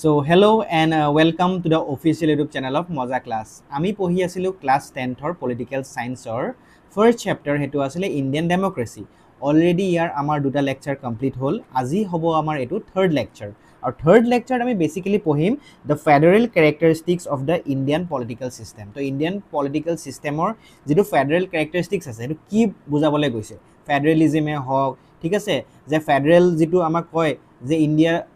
So hello and welcome to the official YouTube channel of Moza Class. আমি পঢ়ি আছিলো class 10ৰ political সায়েন্সৰ first chapter হেতু আছিল Indian ডেমোক্ৰেসি। Already ইয়াৰ আমাৰ দুটা লেকচাৰ কমপ্লিট হ'ল। আজি হ'ব আমাৰ এটো থাৰ্ড লেকচাৰ। আৰু থাৰ্ড লেকচাৰ আমি বেসিক্যালি পঢ়িম the federal characteristics of the Indian political system. তো ইন্ডিয়ান পলিটিক্যাল সিস্টেমৰ যেটো ফেডাৰেল ক্যাৰেক্টাৰিষ্টিক্স আছে এটো কি বুজাবলৈ গৈছে। ফেডাৰেলিজমে হওক, ঠিক আছে, যে ফেডাৰেল যেটো আমাক কয় যে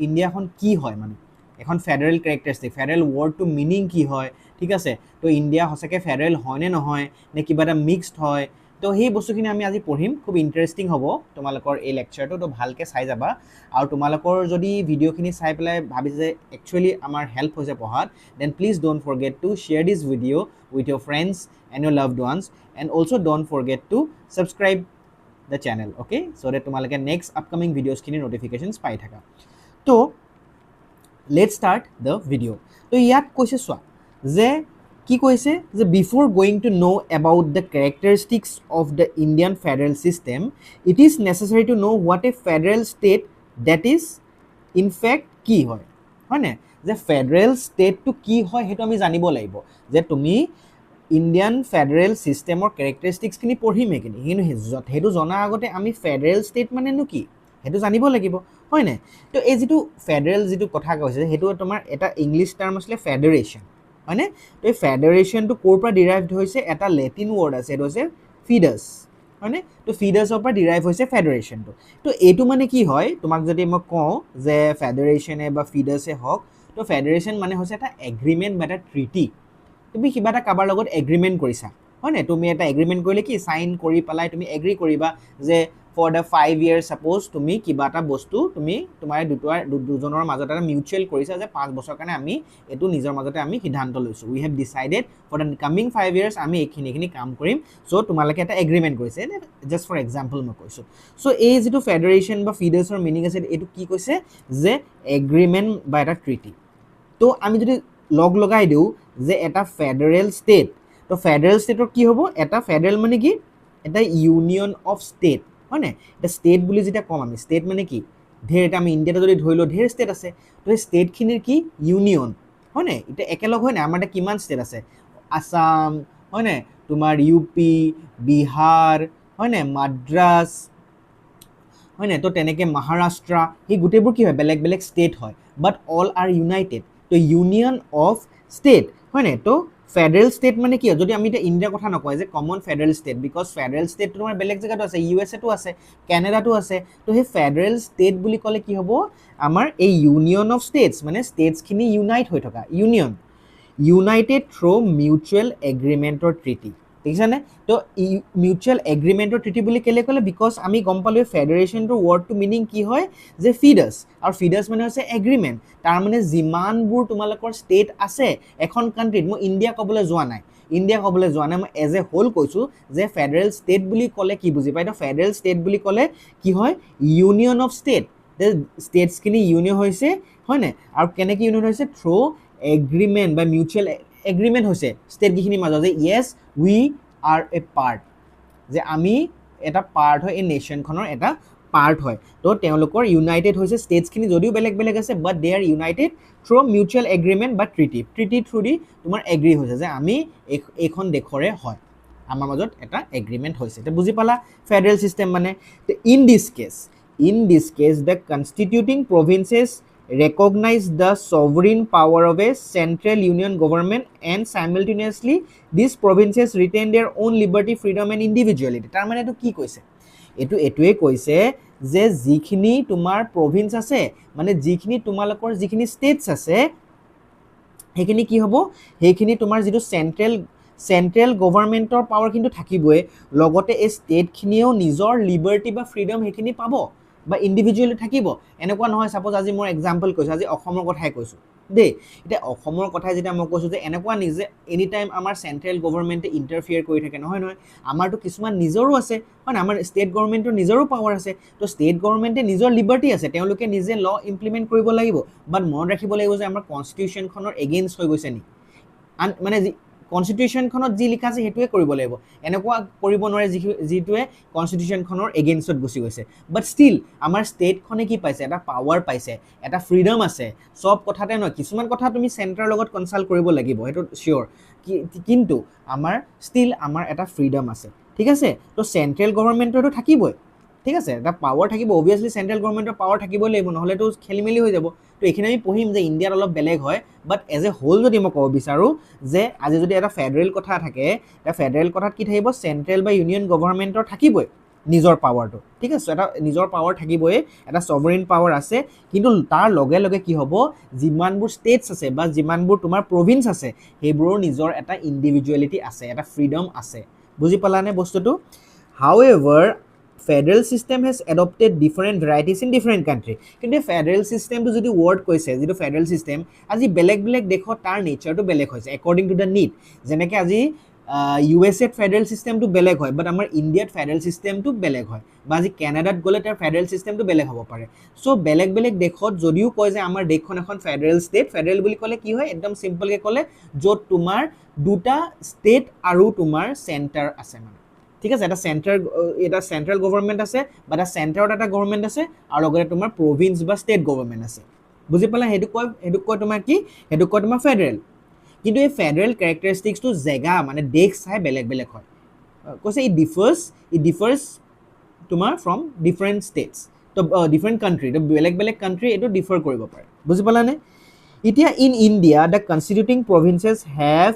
ইন্ডিয়াখন কি হয় মানে এখন ফেডাৰেল ক্যাৰেক্টাৰিষ্টিক ফেডাৰেল ওয়াৰ্ডটো মিনিং কি হয়, ঠিক আছে। তো ইন্ডিয়া হসকে ফেডাৰেল হয় নে নহয় নে কিবা এটা মিক্সড হয়। তো সেই বস্তুখিনি আমি আজি পঢ়িম, খুব ইন্টাৰেষ্টিং হ'ব তোমালোকৰ এই লেকচাৰটো। তো ভালকৈ চাই যাবা। আৰু তোমালোকৰ যদি ভিডিঅ'খিনি চাই পেলাই ভাবিছে যে একচুৱেলি আমাৰ হেল্প হৈছে পঢ়াত, then please don't forget to share this video' with your friends and your loved ones and also' don't forget to subscribe the channel, okay, so' that তোমালোকে নেক্সট আপকামিং ভিডিঅ'ছখিনি নটিফিকেশ্যনছ পাই থাকা। তো let's start the video. তো ইয়াত কৈছে চোৱা যে কি কৈছে যে before going to know about the characteristics of the Indian federal system, it is necessary to know what a federal state that is in fact কি হয়, হয় না, যে ফেডাৰেল ষ্টেটটো কি হয় হেতু আমি জানিব লাগিব। যে তুমি ইণ্ডিয়ান ফেডাৰেল সিস্টেমৰ ক্যাৰেক্টাৰিষ্টিক্সখিনি পঢ়িমে কিনি কিন্তু হেতু জনা আগতে আমি ফেডাৰেল ষ্টেট মানেনো কি হেতু জানিব লাগিব, হয় না। তো এই যেটো ফেডাৰেল যেটো কথা কৈছে হেতু তোমাৰ এটা ইংলিছ টাৰ্ম আছে ফেডাৰেশন, হয় না। তো এই ফেডাৰেশনটো কোৰ পৰা ডিৰাইভড হৈছে, এটা লেটিন ওয়াৰ্ড আছে এটো হৈছে ফিডাস, হয় না। তো ফিডাসৰ পৰা ডিৰাইভ হৈছে ফেডাৰেশনটো। তো এইটো মানে কি হয়, তোমাক যদি মই কওঁ যে ফেডাৰেশনে বা ফিডাসে হওক, তো ফেডাৰেশন মানে হৈছে এটা এগ্ৰিমেন্ট বা এটা ট্ৰিটি। তুমি কিবা এটা কাবাৰ লগত এগ্ৰিমেন্ট কৰিছা, হয় না। তুমি এটা এগ্ৰিমেন্ট কৰিলে কি সাইন কৰি পেলাই তুমি এগ্ৰি কৰিবা যে for the 5 years suppose তুমি কিবা এটা বস্তু তুমি তোমাৰ দুজনৰ মাজত এটা মিউচুৱেল কৰিছা যে 5 বছৰ কাৰণে আমি এটো নিজৰ মাজতে আমি সিদ্ধান্ত লৈছো, we have decided for the coming 5 years আমি এইখিনি কাম কৰিম। সো তোমালোকে এটা এগ্ৰিমেন্ট কৰিছে, জাস্ট ফৰ এক্সাম্পল মই কৈছো। সো এই যেটো ফেডাৰেশন বা ফিডাসৰ মিনিং আছে এটো কি কৈছে যে এগ্ৰিমেন্ট বা এটা ট্ৰিটি। তো আমি যদি লগ লগাই দিও যে এটা ফেডাৰেল ষ্টেট, তো ফেডাৰেল ষ্টেটৰ কি হ'ব, এটা ফেডাৰেল মানে কি এটা ইউনিয়ন অফ ষ্টেট, হয় না। এটা ষ্টেট বুলি যেতিয়া কম আমি, ষ্টেট মানে কি ঢেৰ, এটা আমি ইণ্ডিয়াতে যদি ধৰি লওঁ ঢেৰ ষ্টেট আছে, তো এই ষ্টেটখিনিৰ কি ইউনিয়ন, হয় না। এতিয়া একেলগ হয় না, আমাৰ এটা কিমান ষ্টেট আছে, আসাম, হয় না, তোমাৰ ইউপি, বিহাৰ, হয় না, মাদ্ৰাজ, হয় না। তো তেনেকৈ মহাৰাষ্ট্ৰ, সেই গোটেইবোৰ কি হয় বেলেগ বেলেগ ষ্টেট হয়, বাট অল আৰ ইউনাইটেড। তো ইউনিয়ন অফ ষ্টেট, হয় না। তো ফেডাৰেল ষ্টেট মানে কি, যদি আমি এতিয়া ইণ্ডিয়াৰ কথা নকয় যে common federal state, because federal ষ্টেটটো তোমাৰ বেলেগ জেগাতো আছে, USA টো আছে, কেনেডাটো আছে। তো সেই ফেডাৰেল ষ্টেট বুলি ক'লে কি হ'ব, আমাৰ এই ইউনিয়ন অফ ষ্টেটছ মানে ষ্টেটছখিনি ইউনাইট হৈ থকা ইউনিয়ন, ইউনাইটেড থ্ৰু মিউচুৱেল এগ্ৰিমেণ্টৰ ট্ৰিটি, দেখিছানে। তো মিউচুৱেল এগ্ৰিমেণ্টৰ ট্ৰিটি বুলি কেলে ক'লে, বিকজ আমি গম পালোঁ ফেডাৰেশ্যনটোৰ ৱৰ্ডটো মিনিং কি হয় যে ফিডাস, আৰু ফিডাস মানে হৈছে এগ্ৰিমেণ্ট। তাৰ মানে যিমানবোৰ তোমালোকৰ ষ্টেট আছে এখন কাণ্ট্ৰিত, মই ইণ্ডিয়া ক'বলৈ যোৱা নাই, মই এজ এ হোল কৈছোঁ যে ফেডাৰেল ষ্টেট বুলি ক'লে কি বুজি পায়। তো ফেডাৰেল ষ্টেট বুলি ক'লে কি হয়, ইউনিয়ন অফ ষ্টেট, ষ্টেটছখিনি ইউনিয়ন হৈছে, হয় নাই। আৰু কেনেকৈ ইউনিয়ন হৈছে, থ্ৰু এগ্ৰিমেণ্ট বা মিউচুৱেল এগ্ৰিমেণ্ট হৈছে ষ্টেটকেইখিনিৰ মাজত যে য়েছ উই আৰ এ পাৰ্ট, যে আমি এটা পাৰ্ট হয়, এই নেশ্যনখনৰ এটা পাৰ্ট হয়। তো তেওঁলোকৰ ইউনাইটেড হৈছে ষ্টেটছখিনি, যদিও বেলেগ বেলেগ আছে but they R United through mutual agreement বা ট্ৰিটি থ্ৰু দি তোমাৰ এগ্ৰি হৈছে যে আমি এইখন দেশৰে হয়, আমাৰ মাজত এটা এগ্ৰিমেণ্ট হৈছে। এতিয়া বুজি পালা ফেডাৰেল চিষ্টেম মানে। In this case the constituting provinces recognize the sovereign power of a central union government and simultaneously these provinces retain their own liberty, freedom and individuality. তাৰ মানে এটো কি কৈছে, এটোৱে কৈছে যে যিখিনি তোমাৰ প্ৰভিন্স আছে, মানে যিখিনি তোমালোকৰ যিখিনি ষ্টেটছ আছে, সেইখিনি কি হ'ব, সেইখিনি তোমাৰ যিটো চেন্ট্ৰেল গভৰ্ণমেণ্টৰ পাৱাৰ কিন্তু থাকিবই, লগতে এই ষ্টেটখিনিও নিজৰ লিবাৰ্টি বা ফ্ৰীডম সেইখিনি পাব বা ইণ্ডিভিজুৱেলি থাকিব। এনেকুৱা নহয়, ছাপোজ আজি মই এক্সাম্পল কৈছোঁ, আজি অসমৰ কথাই কৈছোঁ দেই। এতিয়া অসমৰ কথাই যেতিয়া মই কৈছোঁ যে এনেকুৱা নিজে এনি টাইম আমাৰ চেন্ট্ৰেল গভৰ্ণমেণ্টে ইণ্টাৰফিয়াৰ কৰি থাকে, নহয়, আমাৰতো কিছুমান নিজৰো আছে, হয় না। আমাৰ ষ্টেট গভৰ্ণমেণ্টৰ নিজৰো পাৱাৰ আছে। তো ষ্টেট গভৰ্ণমেণ্টে নিজৰ লিবাৰ্টি আছে, তেওঁলোকে নিজে ল ইমপ্লিমেণ্ট কৰিব লাগিব, বাট মনত ৰাখিব লাগিব যে আমাৰ কনষ্টিটিউশ্যনখনৰ এগেইনষ্ট হৈ গৈছে নি, মানে কনষ্টিটিউশ্যনখনত যি লিখা আছে সেইটোৱে কৰিব লাগিব এনেকুৱা কৰিব নোৱাৰে যিটোৱে কনষ্টিটিউশ্যনখনৰ এগেইনষ্টত গুচি গৈছে বাট ষ্টিল আমাৰ ষ্টেটখনে কি পাইছে এটা পাৱাৰ পাইছে এটা ফ্ৰীডম আছে সব কথাতে নহয় কিছুমান কথা তুমি চেণ্টাৰৰ লগত কনচাল্ট কৰিব লাগিব সেইটো চিয়'ৰ কিন্তু আমাৰ ষ্টিল আমাৰ এটা ফ্ৰীডম আছে ঠিক আছে তো চেণ্ট্ৰেল গভৰ্ণমেণ্টৰটো থাকিবই ঠিক আছে এটা পাৱাৰ থাকিব অবভিয়াছলি চেণ্ট্ৰেল গভৰ্ণমেণ্টৰ পাৱাৰ থাকিবই লাগিব নহ'লেতো খেলি মেলি হৈ যাব তো এইখিনি আমি পঢ়িম যে ইণ্ডিয়াত অলপ বেলেগ হয় বাট এজ এ হোল যদি মই ক'ব বিচাৰোঁ যে আজি যদি এটা ফেডাৰেল কথা থাকে এটা ফেডাৰেল কথাত কি থাকিব চেণ্ট্ৰেল বা ইউনিয়ন গভৰ্ণমেণ্টৰ থাকিবই নিজৰ পাৱাৰটো ঠিক আছে এটা নিজৰ পাৱাৰ থাকিবই এটা ছভাৰেইন পাৱাৰ আছে কিন্তু তাৰ লগে লগে কি হ'ব যিমানবোৰ ষ্টেটছ আছে বা যিমানবোৰ তোমাৰ প্ৰভিন্স আছে সেইবোৰৰ নিজৰ এটা ইণ্ডিভিজুৱেলিটি আছে এটা ফ্ৰীডম আছে বুজি পালানে বস্তুটো হাউএভাৰ federal system has adopted different varieties in different country কিন্তু ফেডাৰেল সিস্টেমটো যদি ওয়াৰ্ড কৈছে যেটো ফেডাৰেল সিস্টেম আজি বেলেগ বেলেগ দেখত তাৰ নেচাৰটো বেলেগ হৈছে according to the need যেনেকৈ আজি USA ফেডাৰেল সিস্টেমটো বেলেগ হয় বাট আমাৰ ইণ্ডিয়াত ফেডাৰেল সিস্টেমটো বেলেগ হয় বা আজি কানাডাত গ'লে তাৰ ফেডাৰেল সিস্টেমটো বেলেগ হ'ব পাৰে সো বেলেগ বেলেগ দেখত যদিও কয় যে আমাৰ দেশখন এখন ফেডাৰেল ষ্টেট ফেডাৰেল বুলি ক'লে কি হয় একদম সিম্পলকৈ ক'লে য'ত তোমাৰ দুটা ষ্টেট আৰু তোমাৰ চেণ্টাৰ আছে মানে ঠিক আছে এটা চেণ্ট্ৰেল গভৰ্ণমেণ্ট আছে বা এটা চেণ্টাৰত এটা গভৰ্ণমেণ্ট আছে আৰু লগতে তোমাৰ প্ৰভিন্স বা ষ্টেট গভৰ্ণমেণ্ট আছে বুজি পালা সেইটো কয় তোমাৰ কি সেইটো কয় তোমাৰ ফেডাৰেল কিন্তু এই ফেডাৰেল কেৰেক্টাৰিষ্টিক্সটো জেগা মানে দেশ চাই বেলেগ বেলেগ হয় কৈছে ইট ডিফাৰ্ছ তোমাৰ ফ্ৰম ডিফাৰেণ্ট ষ্টেটছ তো ডিফাৰেণ্ট কাণ্ট্ৰি তো বেলেগ বেলেগ কাণ্ট্ৰি এইটো ডিফাৰ কৰিব পাৰে বুজি পালানে এতিয়া in India the constituting provinces have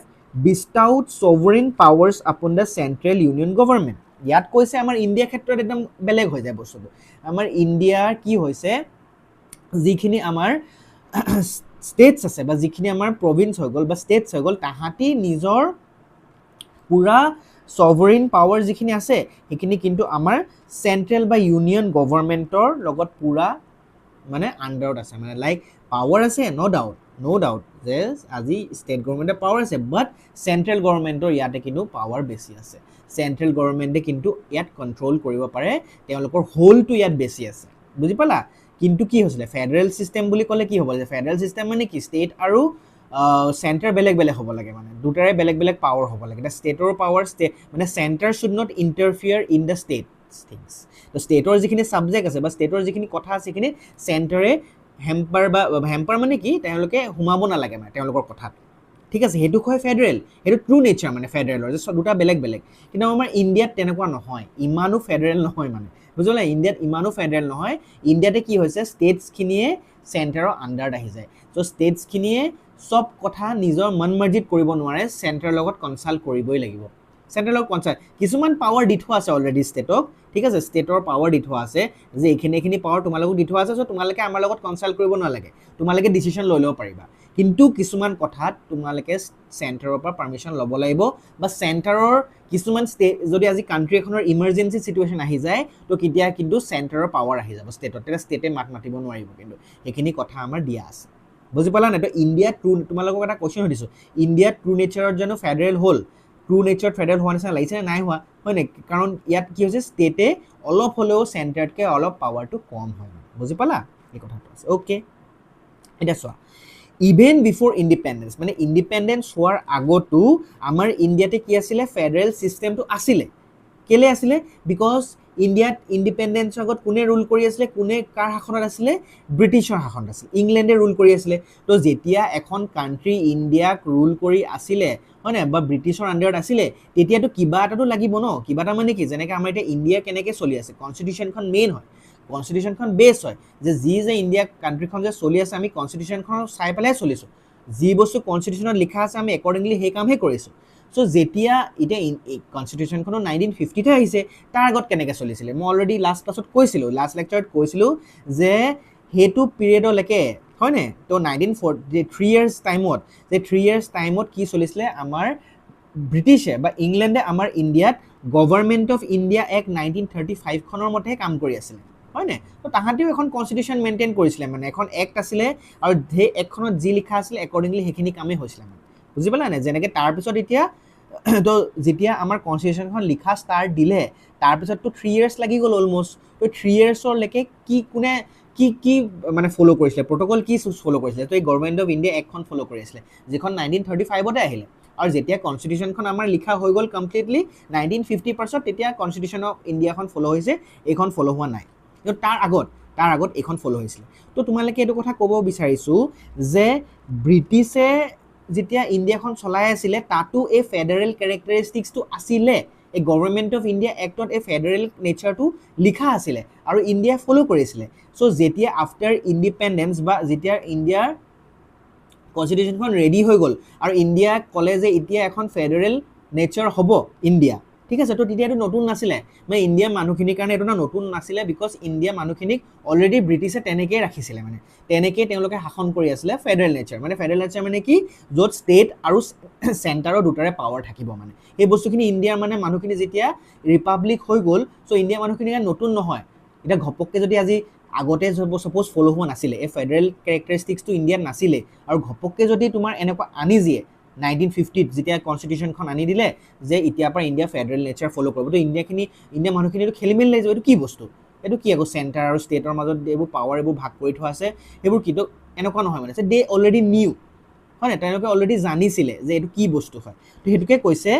bestowed sovereign powers upon the central union government ইয়াত কৈছে আমাৰ ইণ্ডিয়া ক্ষেত্ৰত একদম বেলেগ হৈ যায় বস্তুটো আমাৰ ইণ্ডিয়াৰ কি হৈছে যিখিনি আমাৰ ষ্টেটছ আছে বা যিখিনি আমাৰ প্ৰভিন্স হৈ গ'ল বা ষ্টেটছ হৈ গ'ল তাহাঁতি নিজৰ পুৰা sovereign power যিখিনি আছে সেইখিনি কিন্তু আমাৰ চেণ্ট্ৰেল বা ইউনিয়ন গভৰ্ণমেণ্টৰ লগত পুৰা মানে আণ্ডাৰত আছে মানে লাইক পাৱাৰ আছে no doubt যে আজি ষ্টেট গভৰ্ণমেণ্টৰ পাৱাৰ আছে বাট চেণ্ট্ৰেল গভৰ্ণমেণ্টৰ ইয়াতে কিন্তু পাৱাৰ বেছি আছে চেণ্ট্ৰেল গভৰ্ণমেণ্টে কিন্তু ইয়াত কণ্ট্ৰল কৰিব পাৰে তেওঁলোকৰ হোলটো ইয়াত বেছি আছে বুজি পালা কিন্তু কি হৈছিলে ফেডাৰেল চিষ্টেম বুলি ক'লে কি হ'ব যে ফেডাৰেল চিষ্টেম মানে কি ষ্টেট আৰু চেণ্টাৰ বেলেগ বেলেগ হ'ব লাগে মানে দুটাৰে বেলেগ বেলেগ পাৱাৰ হ'ব লাগে এতিয়া ষ্টেটৰ পাৱাৰ মানে centre should not interfere in the state things তো ষ্টেটৰ যিখিনি ছাবজেক্ট আছে বা ষ্টেটৰ যিখিনি কথা আছে সেইখিনি চেণ্টাৰে হেম্পাৰ মানে কি তেওঁলোকে সোমাব নালাগে মানে তেওঁলোকৰ কথাত ঠিক আছে সেইটো কয় ফেডাৰেল সেইটো ট্ৰু নেচাৰ মানে ফেডাৰেলৰ যে দুটা বেলেগ বেলেগ কিন্তু আমাৰ ইণ্ডিয়াত তেনেকুৱা নহয় ইমানো ফেডাৰেল নহয় মানে বুজিলা ইণ্ডিয়াত ইমানো ফেডাৰেল নহয় ইণ্ডিয়াতে কি হৈছে ষ্টেটছখিনিয়ে চেণ্টাৰৰ আণ্ডাৰত আহি যায় চ' ষ্টেটছখিনিয়ে সব কথা নিজৰ মন মৰ্জিত কৰিব নোৱাৰে চেণ্টাৰৰ লগত কনচাল্ট কৰিবই লাগিব চেণ্ট্ৰেলৰ কনচাল্ট কিছুমান পাৱাৰ দি থোৱা আছে অলৰেডি ষ্টেটক ঠিক আছে ষ্টেটৰ পাৱাৰ দি থোৱা আছে যে এইখিনি পাৱাৰ তোমালোকক দি থোৱা আছে চ' তোমালোকে আমাৰ লগত কনচাল্ট কৰিব নালাগে তোমালোকে ডিচিশ্যন লৈ ল'ব পাৰিবা কিন্তু কিছুমান কথাত তোমালোকে চেণ্টাৰৰ পৰা পাৰ্মিশ্যন ল'ব লাগিব বা চেণ্টাৰৰ কিছুমান ষ্টেট যদি আজি কাণ্ট্ৰি এখনৰ ইমাৰ্জেঞ্চি চিটুৱেশ্যন আহি যায় তো কেতিয়া কিন্তু চেণ্টাৰৰ পাৱাৰ আহি যাব ষ্টেটত তেতিয়া ষ্টেটে মাত মাতিব নোৱাৰিব কিন্তু সেইখিনি কথা আমাৰ দিয়া আছে বুজি পালা নাই তো ইণ্ডিয়া তোমালোকক এটা কুৱেশ্যন সুধিছোঁ ইণ্ডিয়া ট্ৰু নেচাৰত জানো ফেডাৰেল হ'ল ট্ৰু নেচাৰত ফেডাৰেল হোৱা নিচিনা লাগিছে নাই হোৱা হয় নাই কাৰণ ইয়াত কি হৈছে ষ্টেটে অলপ হ'লেও চেণ্টাৰতকৈ অলপ পাৱাৰটো কম হয় বুজি পালা এই কথাটো আছে অ'কে এতিয়া চোৱা ইভেন বিফৰ ইণ্ডিপেণ্ডেঞ্চ মানে ইণ্ডিপেণ্ডেঞ্চ হোৱাৰ আগতো আমাৰ ইণ্ডিয়াতে কি আছিলে ফেডাৰেল ছিষ্টেমটো আছিলে কেলৈ আছিলে বিকজ ইণ্ডিয়াত ইণ্ডিপেণ্ডেঞ্চৰ আগত কোনে ৰুল কৰি আছিলে কোনে কাৰ শাসনত আছিলে ব্ৰিটিছৰ শাসনত আছিল ইংলেণ্ডে ৰুল কৰি আছিলে তো যেতিয়া এখন কাণ্ট্ৰি ইণ্ডিয়াক ৰুল কৰি আছিলে হয় নাই বা ব্ৰিটিছৰ আণ্ডাৰত আছিলে তেতিয়াতো কিবা এটাতো লাগিব ন কিবা এটা মানে কি যেনেকৈ আমাৰ এতিয়া ইণ্ডিয়া কেনেকৈ চলি আছে কনষ্টিটিউশ্যনখন মেইন হয় কনষ্টিটিউশ্যনখন বেছ হয় যে ইণ্ডিয়া কাণ্ট্ৰিখন যে চলি আছে আমি কনষ্টিটিউশ্যনখন চাই পেলাই চলিছোঁ যি বস্তু কনষ্টিটিউশ্যনত লিখা আছে আমি একৰ্ডিংলি সেই কামহে কৰিছোঁ চ' যেতিয়া এতিয়া কনষ্টিটিউশ্যনখনো 1950তে আহিছে তাৰ আগত কেনেকৈ চলিছিলে মই অলৰেডি লাষ্ট ক্লাছত কৈছিলোঁ লাষ্ট লেকচাৰত কৈছিলোঁ যে সেইটো পিৰিয়ডলৈকে হয়নে তো 3 years টাইমত কি চলিছিলে আমাৰ ব্ৰিটিছে বা ইংলেণ্ডে আমাৰ ইণ্ডিয়াত গভৰ্ণমেণ্ট অফ ইণ্ডিয়া এক্ট 1935খনৰ মতেহে কাম কৰি আছিলে হয়নে তো তাহাঁতেও এখন কনষ্টিটিউশ্যন মেইনটেইন কৰিছিলে মানে এখন এক্ট আছিলে আৰু সেই এক্টখনত যি লিখা আছিলে একৰ্ডিংলি সেইখিনি কামেই হৈছিলে মানে বুজি পালা নাই যেনেকৈ তাৰপিছত এতিয়া তো যেতিয়া আমাৰ কনষ্টিটিউশ্যনখন লিখা ষ্টাৰ্ট দিলে তাৰপিছততো 3 years লাগি গ'ল অলমষ্ট তো 3 yearsলৈকে কোনে কি মানে ফ'ল' কৰিছিলে প্ৰট'কল কি ফ'ল' কৰিছিলে তো এই গভৰ্ণমেণ্ট অফ ইণ্ডিয়া এক্টখন ফ'ল' কৰি আছিলে যিখন 1935তে আহিলে আৰু যেতিয়া কনষ্টিটিউশ্যনখন আমাৰ লিখা হৈ গ'ল কমপ্লিটলি 1950 পাছত তেতিয়া কনষ্টিটিউশ্যন অফ ইণ্ডিয়াখন ফ'ল' হৈছে, এইখন ফ'ল' হোৱা নাই। কিন্তু তাৰ আগত এইখন ফ'ল' হৈছিলে। তো তোমালোকে এইটো কথা ক'ব বিচাৰিছোঁ যে ব্ৰিটিছে যেতিয়া ইণ্ডিয়াখন চলাই আছিলে তাতো এই ফেডাৰেল কেৰেক্টাৰিষ্টিক্সটো আছিলে, এই গভৰ্ণমেণ্ট অফ ইণ্ডিয়া এক্টত এই ফেডাৰেল নেচাৰটো লিখা আছিলে আৰু ইণ্ডিয়াই ফ'ল' কৰিছিলে। চ' যেতিয়া আফটাৰ ইণ্ডিপেণ্ডেঞ্চ বা যেতিয়া ইণ্ডিয়াৰ কনষ্টিটিউশ্যনখন ৰেডি হৈ গ'ল আৰু ইণ্ডিয়াক ক'লে যে এতিয়া এখন ফেডাৰেল নেচাৰ হ'ব ইণ্ডিয়া, ঠিক আছে। তো তেতিয়া এইটো নতুন নাছিলে, মানে ইণ্ডিয়াৰ মানুহখিনিৰ কাৰণে এইটো নতুন নাছিলে, বিকজ ইণ্ডিয়াৰ মানুহখিনিক অলৰেডি ব্ৰিটিছে তেনেকেই ৰাখিছিলে, মানে তেনেকেই তেওঁলোকে শাসন কৰি আছিলে ফেডাৰেল নেচাৰ। মানে ফেডাৰেল নেচাৰ মানে কি, য'ত ষ্টেট আৰু চেণ্টাৰৰ দুটাৰে পাৱাৰ থাকিব। মানে সেই বস্তুখিনি ইণ্ডিয়াৰ মানে মানুহখিনি যেতিয়া ৰিপাব্লিক হৈ গ'ল, চ' ইণ্ডিয়াৰ মানুহখিনিৰ কাৰণে নতুন নহয়। এতিয়া ঘপককৈ যদি আজি আগতে ছাপ'জ ফ'ল' হোৱা নাছিলে, এই ফেডাৰেল কেৰেক্টাৰিষ্টিক্সটো ইণ্ডিয়াত নাছিলে, আৰু ঘপককৈ যদি তোমাৰ এনেকুৱা আনি দিয়ে 1950ত যেতিয়া কনষ্টিটিউশ্যনখন আনি দিলে যে এতিয়াৰ পৰা ইণ্ডিয়া ফেডাৰেল নেচাৰ ফ'ল' কৰিব, তো ইণ্ডিয়াৰ মানুহখিনিতো খেলি মেলি লাগি যাব, এইটো কি বস্তু, এইটো কি আকৌ চেণ্টাৰ আৰু ষ্টেটৰ মাজত এইবোৰ পাৱাৰ এইবোৰ ভাগ কৰি থোৱা আছে, সেইবোৰ কিন্তু এনেকুৱা নহয়। মানে দে অলৰেডি নিউ, হয় নাই, তেওঁলোকে অলৰেডি জানিছিলে যে এইটো কি বস্তু হয়। তো সেইটোকে কৈছে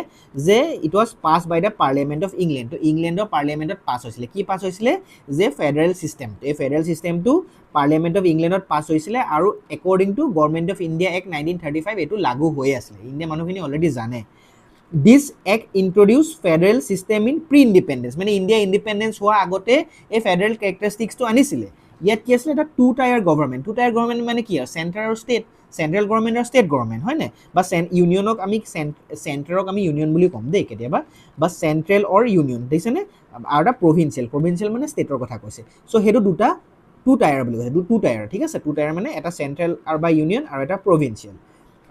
যে it was pass by the parliament of England. তো ইংলেণ্ডৰ পাৰ্লিয়ামেণ্টত পাছ হৈছিলে, কি পাছ হৈছিলে, যে ফেডাৰেল ছিষ্টেমটো, এই ফেডাৰেল ছিষ্টেমটো পাৰ্লিয়ামেণ্ট অফ ইংলেণ্ডত পাছ হৈছিলে, আৰু according to government of India act 1935 এইটো লাগু হৈ আছিলে। ইণ্ডিয়া মানুহখিনি অলৰেডি জানে। This act introduce federal system in pre independence, মানে ইণ্ডিয়া ইণ্ডিপেণ্ডেঞ্চ হোৱা আগতে এই ফেডাৰেল কেৰেক্টাৰিষ্টিক্সটো আনিছিলে। ইয়াত কি আছিলে, এটা two tier government. Two tier government মানে কি আৰু চেণ্টাৰ আৰু ষ্টেট, চেণ্ট্ৰেল গভৰ্ণমেণ্ট আৰু ষ্টেট গভৰ্ণমেণ্ট, হয় নাই, বা ইউনিয়নক আমি চেণ্টাৰক আমি ইউনিয়ন বুলি ক'ম দেই কেতিয়াবা, বা চেণ্ট্ৰেল অৰ ইউনিয়ন, দেখিছেনে, আৰু এটা প্ৰভিঞ্চিয়েল মানে ষ্টেটৰ কথা কৈছে। চ' সেইটো দুটা টু টায়াৰ বুলি কৈছে, টু টায়াৰ, ঠিক আছে। টু টায়াৰ মানে এটা চেণ্ট্ৰেল আৰু বা ইউনিয়ন আৰু এটা প্ৰভিঞ্চিয়েল,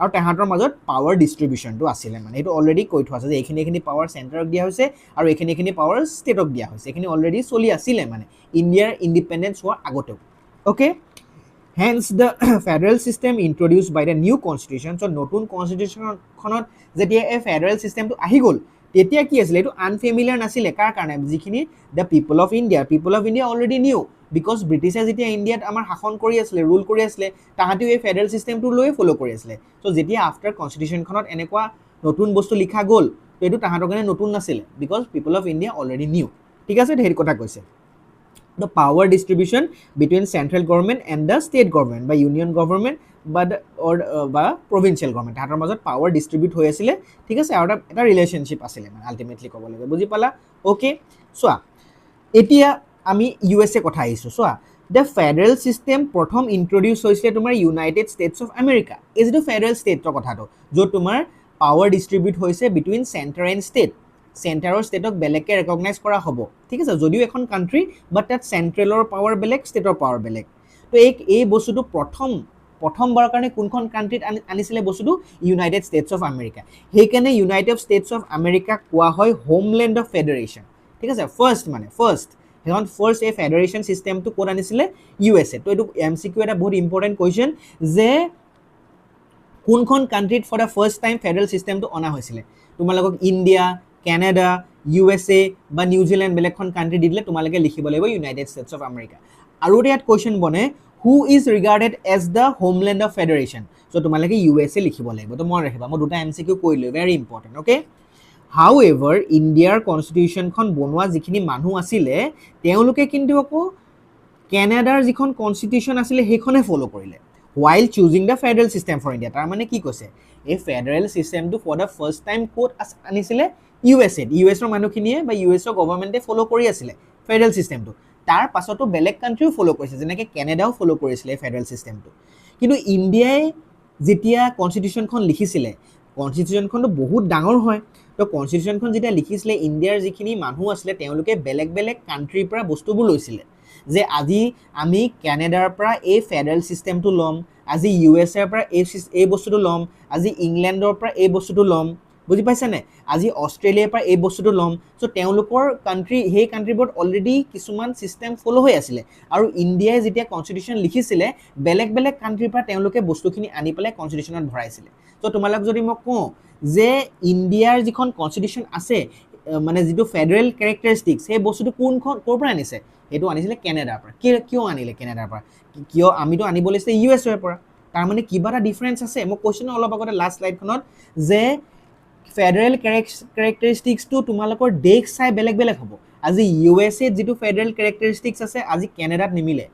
আৰু তাহাঁতৰ মাজত পাৱাৰ ডিষ্ট্ৰিবিউশ্যনটো আছিলে। মানে এইটো অলৰেডি কৈ থোৱা আছে যে এইখিনি পাৱাৰ চেণ্টাৰক দিয়া হৈছে আৰু এইখিনি পাৱাৰ ষ্টেটক দিয়া হৈছে। এইখিনি অলৰেডি চলি আছিলে মানে ইণ্ডিয়াৰ ইণ্ডিপেণ্ডেঞ্চ হোৱাৰ আগতেও। Okay, hence the federal system introduce by the new constitution. So' নতুন কনষ্টিটিউশ্যনখনত যেতিয়া এই ফেডাৰেল ছিষ্টেমটো আহি গ'ল, তেতিয়া কি আছিলে, এইটো আনফেমিলিয়াৰ নাছিলে। কাৰ কাৰণে, যিখিনি the people of India already new, because ব্ৰিটিছে যেতিয়া ইণ্ডিয়াত আমাৰ শাসন কৰি আছিলে, ৰুল কৰি আছিলে, তাহাঁতেও এই ফেডাৰেল ছিষ্টেমটো লৈয়ে ফ'ল' কৰি আছিলে। চ' যেতিয়া আফটাৰ কনষ্টিটিউশ্যনখনত এনেকুৱা নতুন বস্তু লিখা গ'ল, তো এইটো তাহাঁতৰ কাৰণে নতুন নাছিলে, because people of India already new, ঠিক আছে। সেইটো কথা কৈছে। The power distribution between central government and the state government বা union government বা provincial government, তাহাঁতৰ মাজত পাৱাৰ ডিষ্ট্ৰিবিউট হৈ আছিলে, ঠিক আছে, আৰু এটা ৰিলেশ্যনশ্বিপ আছিলে, মানে আল্টিমেটলি ক'ব লাগে। বুজি পালা? অ'কে, চোৱা এতিয়া আমি USA কথা আহিছোঁ। চোৱা, দ্য ফেডাৰেল ছিষ্টেম প্ৰথম ইন্ট্ৰডিউচ হৈছিলে তোমাৰ ইউনাইটেড ষ্টেটছ অফ আমেৰিকা। এই যিটো ফেডাৰেল ষ্টেটৰ কথাটো, য'ত তোমাৰ পাৱাৰ ডিষ্ট্ৰিবিউট হৈছে বিটুইন চেণ্টাৰ এণ্ড ষ্টেট, চেণ্টাৰৰ ষ্টেটক বেলেগকৈ ৰেকগনাইজ কৰা হ'ব, ঠিক আছে, যদিও এখন কাণ্ট্ৰি, বাট তাত চেণ্ট্ৰেলৰ পাৱাৰ বেলেগ, ষ্টেটৰ পাৱাৰ বেলেগ। তো এই বস্তুটো প্ৰথমবাৰৰ কাৰণে কোনখন কাণ্ট্ৰিত আনিছিলে বস্তুটো, ইউনাইটেড ষ্টেটছ অফ আমেৰিকা। সেইকাৰণে ইউনাইটেড ষ্টেটছ অফ আমেৰিকাক কোৱা হয় হোমলেণ্ড অফ ফেডাৰেশ্যন, ঠিক আছে। সেইখন ফাৰ্ষ্ট এই ফেডাৰেশ্যন ছিষ্টেমটো ক'ত আনিছিলে, USA। তো এইটো MCQ এটা বহুত ইম্পৰ্টেণ্ট কুৱেশ্যন, যে কোনখন কাণ্ট্ৰিত for the first time federal ছিষ্টেমটো অনা হৈছিলে। তোমালোকক ইণ্ডিয়া, কানাডা, USA বা নিউজিলেণ্ড বেলেগখন কাণ্ট্ৰি দি দিলে তোমালোকে লিখিব লাগিব ইউনাইটেড ষ্টেটছ অফ আমেৰিকা। আৰু এটা ইয়াত কুৱেশ্যন বনে, who is regarded as the homeland of federation. So' তোমালোকে USA লিখিব লাগিব। তো মনত ৰাখিবা, মই দুটা MCQ কৰিলোঁ, ভেৰি ইম্পৰ্টেণ্ট। অ'কে, হাউ এভাৰ ইণ্ডিয়াৰ কনষ্টিটিউশ্যনখন বনোৱা যিখিনি মানুহ আছিলে, তেওঁলোকে কিন্তু আকৌ কেনাডাৰ যিখন কনষ্টিটিউশ্যন আছিলে সেইখনে ফ'ল' কৰিলে, while choosing the federal system for India। তাৰ মানে কি কৈছে, এই ফেডাৰেল ছিষ্টেমটো ফৰ দ্য ফাৰ্ষ্ট টাইম ক'ত আনিছিলে, ইউএছৰ মানুহখিনিয়ে বা ইউএছৰ গভৰ্ণমেণ্টে ফ'ল' কৰি আছিলে ফেডাৰেল ছিষ্টেমটো। তাৰ পাছতো বেলেগ কাণ্ট্ৰিও ফ'ল' কৰিছে, যেনেকৈ কেনাডাও ফ'ল' কৰিছিলে এই ফেডাৰেল ছিষ্টেমটো। কিন্তু ইণ্ডিয়াই যেতিয়া কনষ্টিটিউশ্যনখন লিখিছিলে, কনষ্টিটিউশ্যনখনটো বহুত ডাঙৰ হয়। তো কনষ্টিটিউশ্যনখন যেতিয়া লিখিছিলে, ইণ্ডিয়াৰ যিখিনি মানুহ আছিলে তেওঁলোকে বেলেগ বেলেগ কাণ্ট্ৰিৰ পৰা বস্তুবোৰ লৈছিলে, যে আজি আমি কেনাডাৰ পৰা এই ফেডাৰেল ছিষ্টেমটো ল'ম, আজি USAৰ পৰা এই বস্তুটো ল'ম, আজি ইংলেণ্ডৰ পৰা এই বস্তুটো ল'ম, বুজি পাইছেনে, আজি অষ্ট্ৰেলিয়াৰ পৰা এই বস্তুটো ল'ম। চ' তেওঁলোকৰ সেই কাণ্ট্ৰিবোৰত অলৰেডি কিছুমান ছিষ্টেম ফ'ল' হৈ আছিলে, আৰু ইণ্ডিয়াই যেতিয়া কনষ্টিটিউশ্যন লিখিছিলে, বেলেগ বেলেগ কাণ্ট্ৰিৰ পৰা তেওঁলোকে বস্তুখিনি আনি পেলাই কনষ্টিটিউশ্যনত ভৰাইছিলে। চ' তোমালোক যদি মই কওঁ যে ইণ্ডিয়াৰ যিখন কনষ্টিটিউশ্যন আছে, মানে যিটো ফেডাৰেল কেৰেক্টাৰিষ্টিক্স, সেই বস্তুটো ক'ৰ পৰা আনিছে, সেইটো আনিছিলে কেনাডাৰ পৰা। কিয় আনিলে কেনাডাৰ পৰা, কিয় আমিতো আনিব লাগিছিলে USA পৰা, তাৰমানে কিবা এটা ডিফাৰেঞ্চ আছে। মই কৈছোঁ ন অলপ আগতে লাষ্ট শ্লাইডখনত, যে ফেডাৰেল কেৰেক্টাৰিষ্টিক্সটো তোমালোকৰ দেশ চাই বেলেগ বেলেগ হ'ব আজি ইউ এছ এত যিটো ফেডাৰেল কেৰেক্টাৰিষ্টিক্স আছে আজি কেনেডাত নিমিলে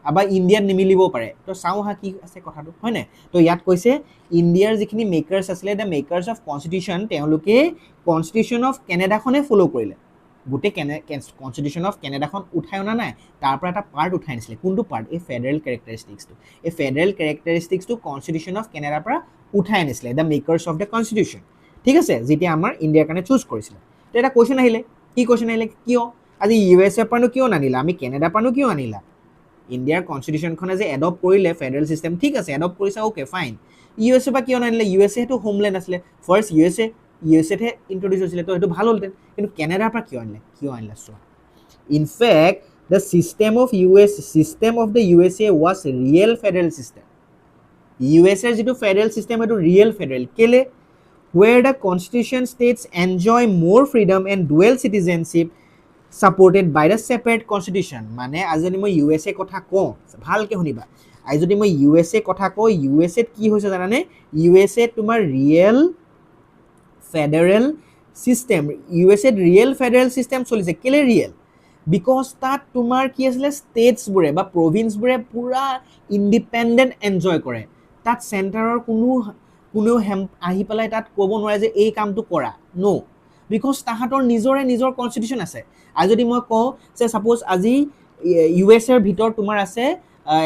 আবা ইণ্ডিয়াত নিমিলিব পাৰে তো চাওঁ হা কি আছে কথাটো হয় নাই তো ইয়াত কৈছে ইণ্ডিয়াৰ যিখিনি মেকাৰ্ছ আছিলে দ্য মেকাৰ্ছ অফ কনষ্টিটিউশ্যন তেওঁলোকে কনষ্টিটিউশ্যন অফ কেনেডাখনে ফ'ল' কৰিলে গোটেই কনষ্টিটিউশ্যন অফ কেনেডাখন উঠাই অনা নাই তাৰ পৰা এটা পাৰ্ট উঠাই আনিছিলে কোনটো পাৰ্ট এই ফেডাৰেল কেৰেক্টাৰিষ্টিক্সটো এই ফেডাৰেল কেৰেক্টাৰিষ্টিক্সটো কনষ্টিটিউশ্যন অফ কেনেডাৰ পৰা উঠাই আনিছিলে the makers of the constitution ঠিক আছে যেতিয়া আমাৰ ইণ্ডিয়াৰ কাৰণে চুজ কৰিছিলে তো এটা কুৱেশ্যন আহিলে কি কুৱেশ্যন আহিলে কিয় আজি ইউ এছ এৰ পৰানো কিয় নানিলা আমি কেনেডাৰ পৰানো কিয় আনিলা ইণ্ডিয়াৰ কনষ্টিটিউশ্যনখনে যে এডপ্ট কৰিলে ফেডাৰেল চিষ্টেম ঠিক আছে এডপ্ট কৰিছে অ'কে ফাইন ইউ এছ এ পৰা কিয় নানিলে ইউ এছ এ সেইটো হোমলেণ্ড আছিলে ফাৰ্ষ্ট ইউ এছ এতহে ইণ্ট্ৰডিউচ হৈছিলে তো সেইটো ভাল হ'লহেঁতেন কিন্তু কেনেডাৰ পৰা কিয় আনিলে চোৱা in fact the system of the U S A was real federal system U S এৰ যিটো ফেডাৰেল চিষ্টেম সেইটো ৰিয়েল ফেডাৰেল কেলে where the constitution states enjoy more freedom and dual citizenship supported by the separate constitution মানে আজি যদি মই U S এ কথা কওঁ ভালকৈ শুনিবা আজি যদি মই ইউ এছ এ কথা কওঁ ইউ এছ এত কি হৈছে জানানে ইউ এছ এত তোমাৰ real federal system U S এত ৰিয়েল ফেডাৰেল চিষ্টেম চলিছে কেলে ৰিয়েল বিকজ তাত তোমাৰ কি আছিলে ষ্টেটছবোৰে বা প্ৰভিন্সবোৰে পূৰা ইণ্ডিপেণ্ডেণ্ট এনজয় কৰে তাত চেণ্টাৰৰ কোনেও আহি পেলাই তাত ক'ব নোৱাৰে যে এই কামটো কৰা ন' বিকজ তাহাঁতৰ নিজৰ কনষ্টিটিউশ্যন আছে আৰু যদি মই কওঁ যে ছাপ'জ আজি ইউ এছ এৰ ভিতৰত তোমাৰ আছে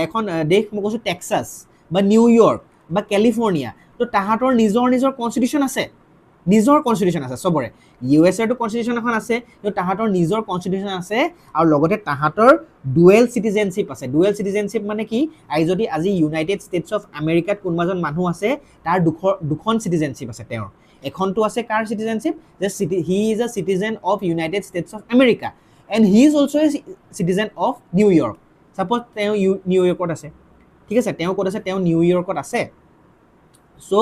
এখন দেশ মই কৈছোঁ টেক্সাছ বা নিউয়ৰ্ক বা কেলিফৰ্ণিয়া তো তাহাঁতৰ নিজৰ কনষ্টিটিউশ্যন আছে চবৰে ইউ এছ এৰটো কনষ্টিটিউশ্যন এখন আছে কিন্তু তাহাঁতৰ নিজৰ কনষ্টিটিউশ্যন আছে আৰু লগতে তাহাঁতৰ ডুৱেল চিটিজেনশ্বিপ আছে ডুৱেল চিটিজেনশ্বিপ মানে কি যদি আজি ইউনাইটেড ষ্টেটছ অফ আমেৰিকাত কোনোবাজন মানুহ আছে তাৰ দুখন চিটিজেনশ্বিপ আছে তেওঁৰ এখনটো আছে কাৰ চিটিজেনশ্বিপ যে he is a citizen of United states of America and he is also' a citizen of New York suppose তেওঁ নিউয়ৰ্কত আছে ঠিক আছে তেওঁ ক'ত আছে তেওঁ নিউয়ৰ্কত আছে চ'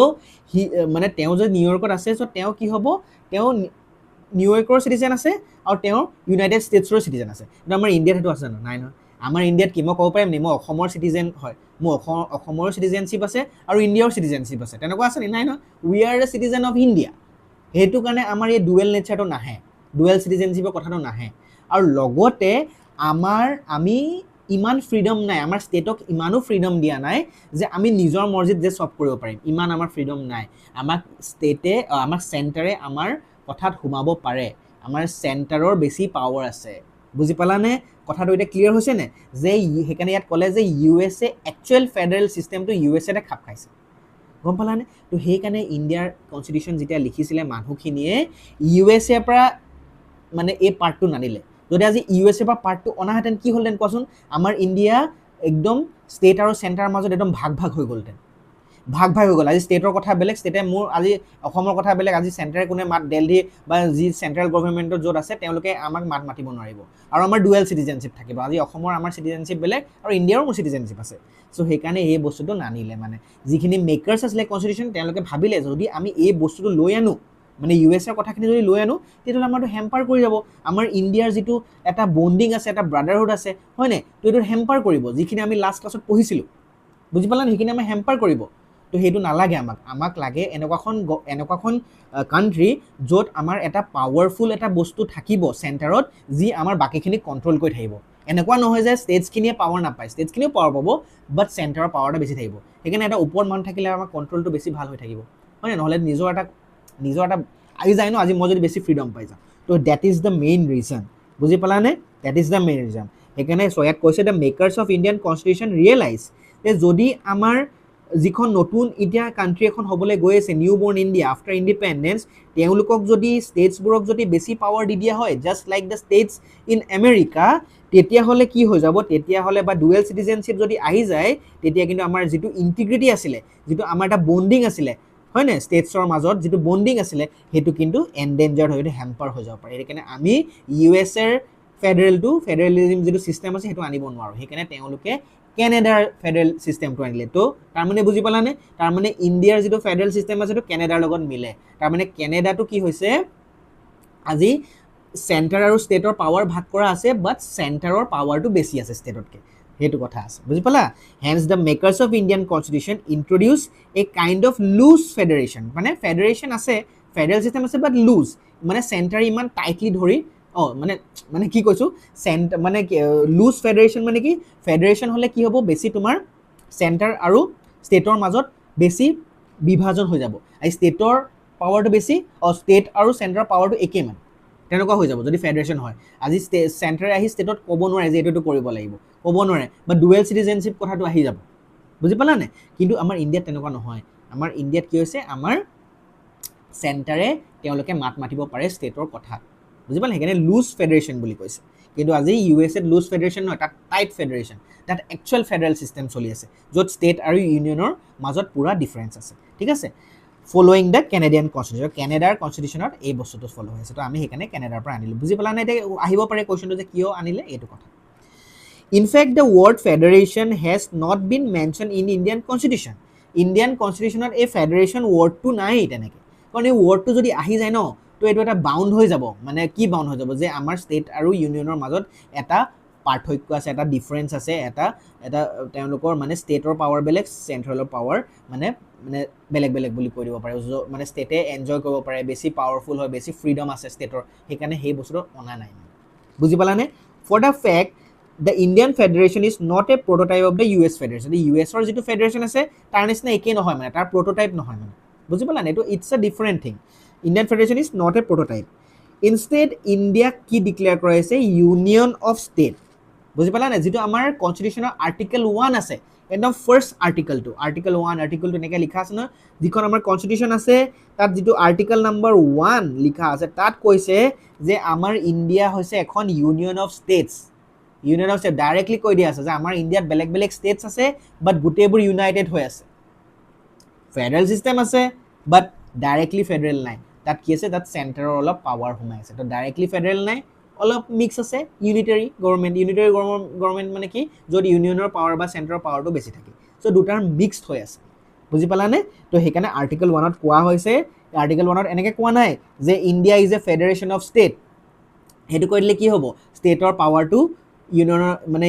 মানে তেওঁ যে নিউয়ৰ্কত আছে চ' তেওঁ কি হ'ব তেওঁ নিউয়ৰ্কৰ চিটিজেন আছে আৰু তেওঁ ইউনাইটেড ষ্টেটছৰ চিটিজেন আছে কিন্তু আমাৰ ইণ্ডিয়াত সেইটো আছে জানো নাই নহয় আমাৰ ইণ্ডিয়াত কি মই ক'ব পাৰিম নি মই অসমৰ চিটিজেন হয় মোৰ অসমৰ চিটিজেনশ্বিপ আছে আৰু ইণ্ডিয়াৰ চিটিজেনশ্বিপ আছে তেনেকুৱা আছে নি নাই নহয় we are the citizen of India সেইটো কাৰণে আমাৰ এই ডুৱেল নেচাৰটো নাহে ডুৱেল চিটিজেনশ্বিপৰ কথাটো নাহে আৰু লগতে আমি ইমান ফ্ৰীডম নাই আমাৰ ষ্টেটক ইমানো ফ্ৰীডম দিয়া নাই যে আমি নিজৰ মৰ্জিত যে চব কৰিব পাৰিম ইমান আমাৰ ফ্ৰীডম নাই আমাক আমাক চেণ্টাৰে আমাৰ কথাত সোমাব পাৰে আমাৰ চেণ্টাৰৰ বেছি পাৱাৰ আছে বুজি পালানে কথাটো এতিয়া ক্লিয়াৰ হৈছে নে যে সেইকাৰণে ইয়াত ক'লে যে ইউ এছ এ একচুৱেল ফেডাৰেল চিষ্টেমটো ইউ এছ এতে খাপ খাইছে গম পালানে তো সেইকাৰণে ইণ্ডিয়াৰ কনষ্টিটিউশ্যন যেতিয়া লিখিছিলে মানুহখিনিয়ে ইউ এছ এৰ পৰা মানে এই পাৰ্টটো নানিলে যদি আজি ইউ এছ এৰ পৰা পাৰ্টটো অনাহেঁতেন কি হ'লহেঁতেন কোৱাচোন আমাৰ ইণ্ডিয়া একদম ষ্টেট আৰু চেণ্টাৰৰ মাজত একদম ভাগ হৈ গ'লহেঁতেন ভাগ হৈ গ'ল আজি ষ্টেটৰ কথা বেলেগ ষ্টেটে মোৰ আজি অসমৰ কথা বেলেগ আজি চেণ্টাৰে কোনে দেলহি বা যি চেণ্ট্ৰেল গভৰ্ণমেণ্টৰ য'ত আছে তেওঁলোকে আমাক মাতিব নোৱাৰিব আৰু আমাৰ ডুৱেল চিটিজেনশ্বিপ থাকিব আজি অসমৰ আমাৰ চিটিজেনশ্বিপ বেলেগ আৰু ইণ্ডিয়াৰো মোৰ চিটিজেনশ্বিপ আছে চ' সেইকাৰণে এই বস্তুটো নানিলে মানে যিখিনি মেকাৰ্ছ আছিলে কনষ্টিটিউশ্যন তেওঁলোকে ভাবিলে যদি আমি এই বস্তুটো লৈ আনো মানে ইউ এছ এৰ কথাখিনি যদি লৈ আনো তেতিয়াহ'লে আমাৰতো হেম্পাৰ কৰি যাব আমাৰ ইণ্ডিয়াৰ যিটো এটা বণ্ডিং আছে এটা ব্ৰাদাৰহুড আছে হয়নে তো এইটো হেম্পাৰ কৰিব যিখিনি আমি লাষ্ট ক্লাছত পঢ়িছিলোঁ বুজি পালা নে সেইখিনি আমাৰ হেম্পাৰ কৰিব তো সেইটো নালাগে আমাক লাগে এনেকুৱাখন কাণ্ট্ৰি য'ত আমাৰ এটা পাৱাৰফুল এটা বস্তু থাকিব চেণ্টাৰত যি আমাৰ বাকীখিনিক কণ্ট্ৰল কৰি থাকিব এনেকুৱা নহয় যে ষ্টেটছখিনিয়ে পাৱাৰ নাপায় ষ্টেটছখিনিও পাৱাৰ পাব বাট চেণ্টাৰৰ পাৱাৰটা বেছি থাকিব সেইকাৰণে এটা ওপৰত মানুহ থাকিলে আমাৰ কণ্ট্ৰলটো বেছি ভাল হৈ থাকিব হয় নহ'লে নিজৰ এটা আহি যায় ন আজি মই যদি বেছি ফ্ৰীডম পাই যাওঁ তো that is the main reason বুজি পালানে that is the main reason সেইকাৰণে ইয়াত কৈছে the makers of Indian constitution realise যে যদি আমাৰ যিখন নতুন এতিয়া কাণ্ট্ৰি এখন হ'বলৈ গৈ আছে নিউ বৰ্ণ ইণ্ডিয়া আফটাৰ ইণ্ডিপেণ্ডেঞ্চ তেওঁলোকক যদি ষ্টেটছবোৰক যদি বেছি পাৱাৰ দি দিয়া হয় just like the states in America তেতিয়াহ'লে কি হৈ যাব তেতিয়াহ'লে বা ডুৱেল চিটিজেনশ্বিপ যদি আহি যায় তেতিয়া কিন্তু আমাৰ যিটো ইণ্টিগ্ৰিটি আছিলে যিটো আমাৰ এটা বণ্ডিং আছিলে হয় নে ষ্টেটছৰ মাজত যিটো বণ্ডিং আছিলে সেইটো কিন্তু এণ্ডেঞ্জাৰ্ড হৈ হেম্পাৰ হৈ যাব পাৰে সেইকাৰণে আমি ইউ এছ এৰ ফেডাৰেলিজিম যিটো ছিষ্টেম আছে সেইটো আনিব নোৱাৰোঁ সেইকাৰণে তেওঁলোকে কেনেডাৰ ফেডাৰেল চিষ্টেমটো আনিলে তো তাৰমানে বুজি পালানে তাৰমানে ইণ্ডিয়াৰ যিটো ফেডাৰেল চিষ্টেম আছে সেইটো কেনেডাৰ লগত মিলে তাৰমানে কেনেডাটো কি হৈছে আজি চেণ্টাৰ আৰু ষ্টেটৰ পাৱাৰ ভাগ কৰা আছে বাট চেণ্টাৰৰ পাৱাৰটো বেছি আছে ষ্টেটতকৈ সেইটো কথা আছে বুজি পালা hence the makers of Indian constitution introduce a kind of loose federation মানে ফেডাৰেশ্যন আছে ফেডাৰেল চিষ্টেম আছে বাট লুজ, মানে চেণ্টাৰ ইমান টাইটলি ধৰি মানে কি কৈছোঁ মানে লুজ ফেডাৰেশ্যন মানে কি ফেডাৰেশ্যন হ'লে কি হ'ব বেছি তোমাৰ চেণ্টাৰ আৰু ষ্টেটৰ মাজত বেছি বিভাজন হৈ যাব, আৰু ষ্টেটৰ পাৱাৰটো বেছি ষ্টেট আৰু চেণ্টাৰৰ পাৱাৰটো একেই মানে তেনেকুৱা হৈ যাব যদি ফেডাৰেশ্যন হয়। আজি চেণ্টাৰে আহি ষ্টেটত ক'ব নোৱাৰে যে এইটো কৰিব লাগিব, ক'ব নোৱাৰে, বা ডুৱেল চিটিজেনশ্বিপ কথাটো আহি যাব, বুজি পালানে? কিন্তু আমাৰ ইণ্ডিয়াত তেনেকুৱা নহয়। আমাৰ ইণ্ডিয়াত কি হৈছে আমাৰ চেণ্টাৰে তেওঁলোকে মাত মাতিব পাৰে ষ্টেটৰ কথাত, বুজি পালে? সেইকাৰণে লুজ ফেডাৰেশ্যন বুলি কৈছে। কিন্তু আজি USA লুজ ফেডাৰেশ্যন নহয়, তাত টাইট ফেডাৰেশ্যন, তাত একচুৱেল ফেডাৰেল চিষ্টেম চলি আছে য'ত ষ্টেট আৰু ইউনিয়নৰ মাজত পূৰা ডিফাৰেঞ্চ আছে, ঠিক আছে? ফলোয়িং দ্য কেনেডিয়ান কনষ্টিটিউশ্যন, কেনেডাৰ কনষ্টিটিউশ্যনত এই বস্তুটো ফ'ল' হৈ আছে, তো আমি সেইকাৰণে কেনেডাৰ পৰা আনিলোঁ, বুজি পালা নাই? এতিয়া আহিব পাৰে কুৱেশ্যনটো যে কিয় আনিলে এইটো কথা। In fact the word federation has not been mention in Indian constitution, Indian কনষ্টিটিউশ্যনত এই ফেডাৰেশ্যন ৱৰ্ডটো নাই তেনেকৈ, কাৰণ এই ৱৰ্ডটো যদি আহি যায় ন তো এইটো এটা বাউণ্ড হৈ যাব, মানে কি বাউণ্ড হৈ যাব যে আমাৰ ষ্টেট আৰু ইউনিয়নৰ মাজত এটা পাৰ্থক্য আছে, এটা ডিফাৰেঞ্চ আছে, এটা তেওঁলোকৰ মানে ষ্টেটৰ পাৱাৰ বেলেগ, চেণ্ট্ৰেলৰ পাৱাৰ মানে বেলেগ বেলেগ বুলি কৈ দিব পাৰে, মানে ষ্টেটে এনজয় কৰিব পাৰে, বেছি পাৱাৰফুল হয়, বেছি ফ্ৰীডম আছে ষ্টেটৰ, সেইকাৰণে সেই বস্তুটো অনা নাই, বুজি পালানে? For the fact the Indian federation is not a prototype of the US federation, USৰ যিটো ফেডাৰেশ্যন আছে তাৰ নিচিনা একেই নহয়, মানে তাৰ প্ৰটোটাইপ নহয়, মানে বুজি পালানে? এইটো it's a different thing. Indian federation is not a prototype. Instead ইণ্ডিয়াক কি ডিক্লেয়াৰ কৰাইছে? ইউনিয়ন অফ ষ্টেট, বুজি পালানে? যিটো আমাৰ কনষ্টিটিউশ্যনৰ আৰ্টিকেল 1 আছে, একদম ফাৰ্ষ্ট আৰ্টিকেলটো, আৰ্টিকেল 1 আৰ্টিকেলটো এনেকৈ লিখা আছে নহয়, যিখন আমাৰ কনষ্টিটিউশ্যন আছে তাত যিটো আৰ্টিকেল নম্বৰ 1 লিখা আছে তাত কৈছে যে আমাৰ ইণ্ডিয়া হৈছে এখন union of states, union of state directly কৈ দিয়া আছে যে আমাৰ ইণ্ডিয়াত বেলেগ বেলেগ ষ্টেটছ আছে বাট গোটেইবোৰ ইউনাইটেড হৈ আছে, ফেডাৰেল চিষ্টেম আছে বাট ডাইৰেক্টলি ফেডাৰেল নাই, তাত কি আছে তাত চেণ্টাৰৰ অলপ পাৱাৰ সোমাই আছে, তো ডাইৰেক্টলি ফেডাৰেল নাই, অলপ মিক্স আছে, ইউনিটাৰী গভৰ্ণমেণ্ট মানে কি য'ত ইউনিয়নৰ পাৱাৰ বা চেণ্টাৰৰ পাৱাৰটো বেছি থাকে, চ' দুটাৰ মিক্সড হৈ আছে, বুজি পালানে? তো সেইকাৰণে আৰ্টিকেল 1ত কোৱা হৈছে, আৰ্টিকেল 1ত এনেকৈ কোৱা নাই যে India is a federation of state, সেইটো কৈ দিলে কি হ'ব ষ্টেটৰ পাৱাৰটো ইউনিয়নৰ মানে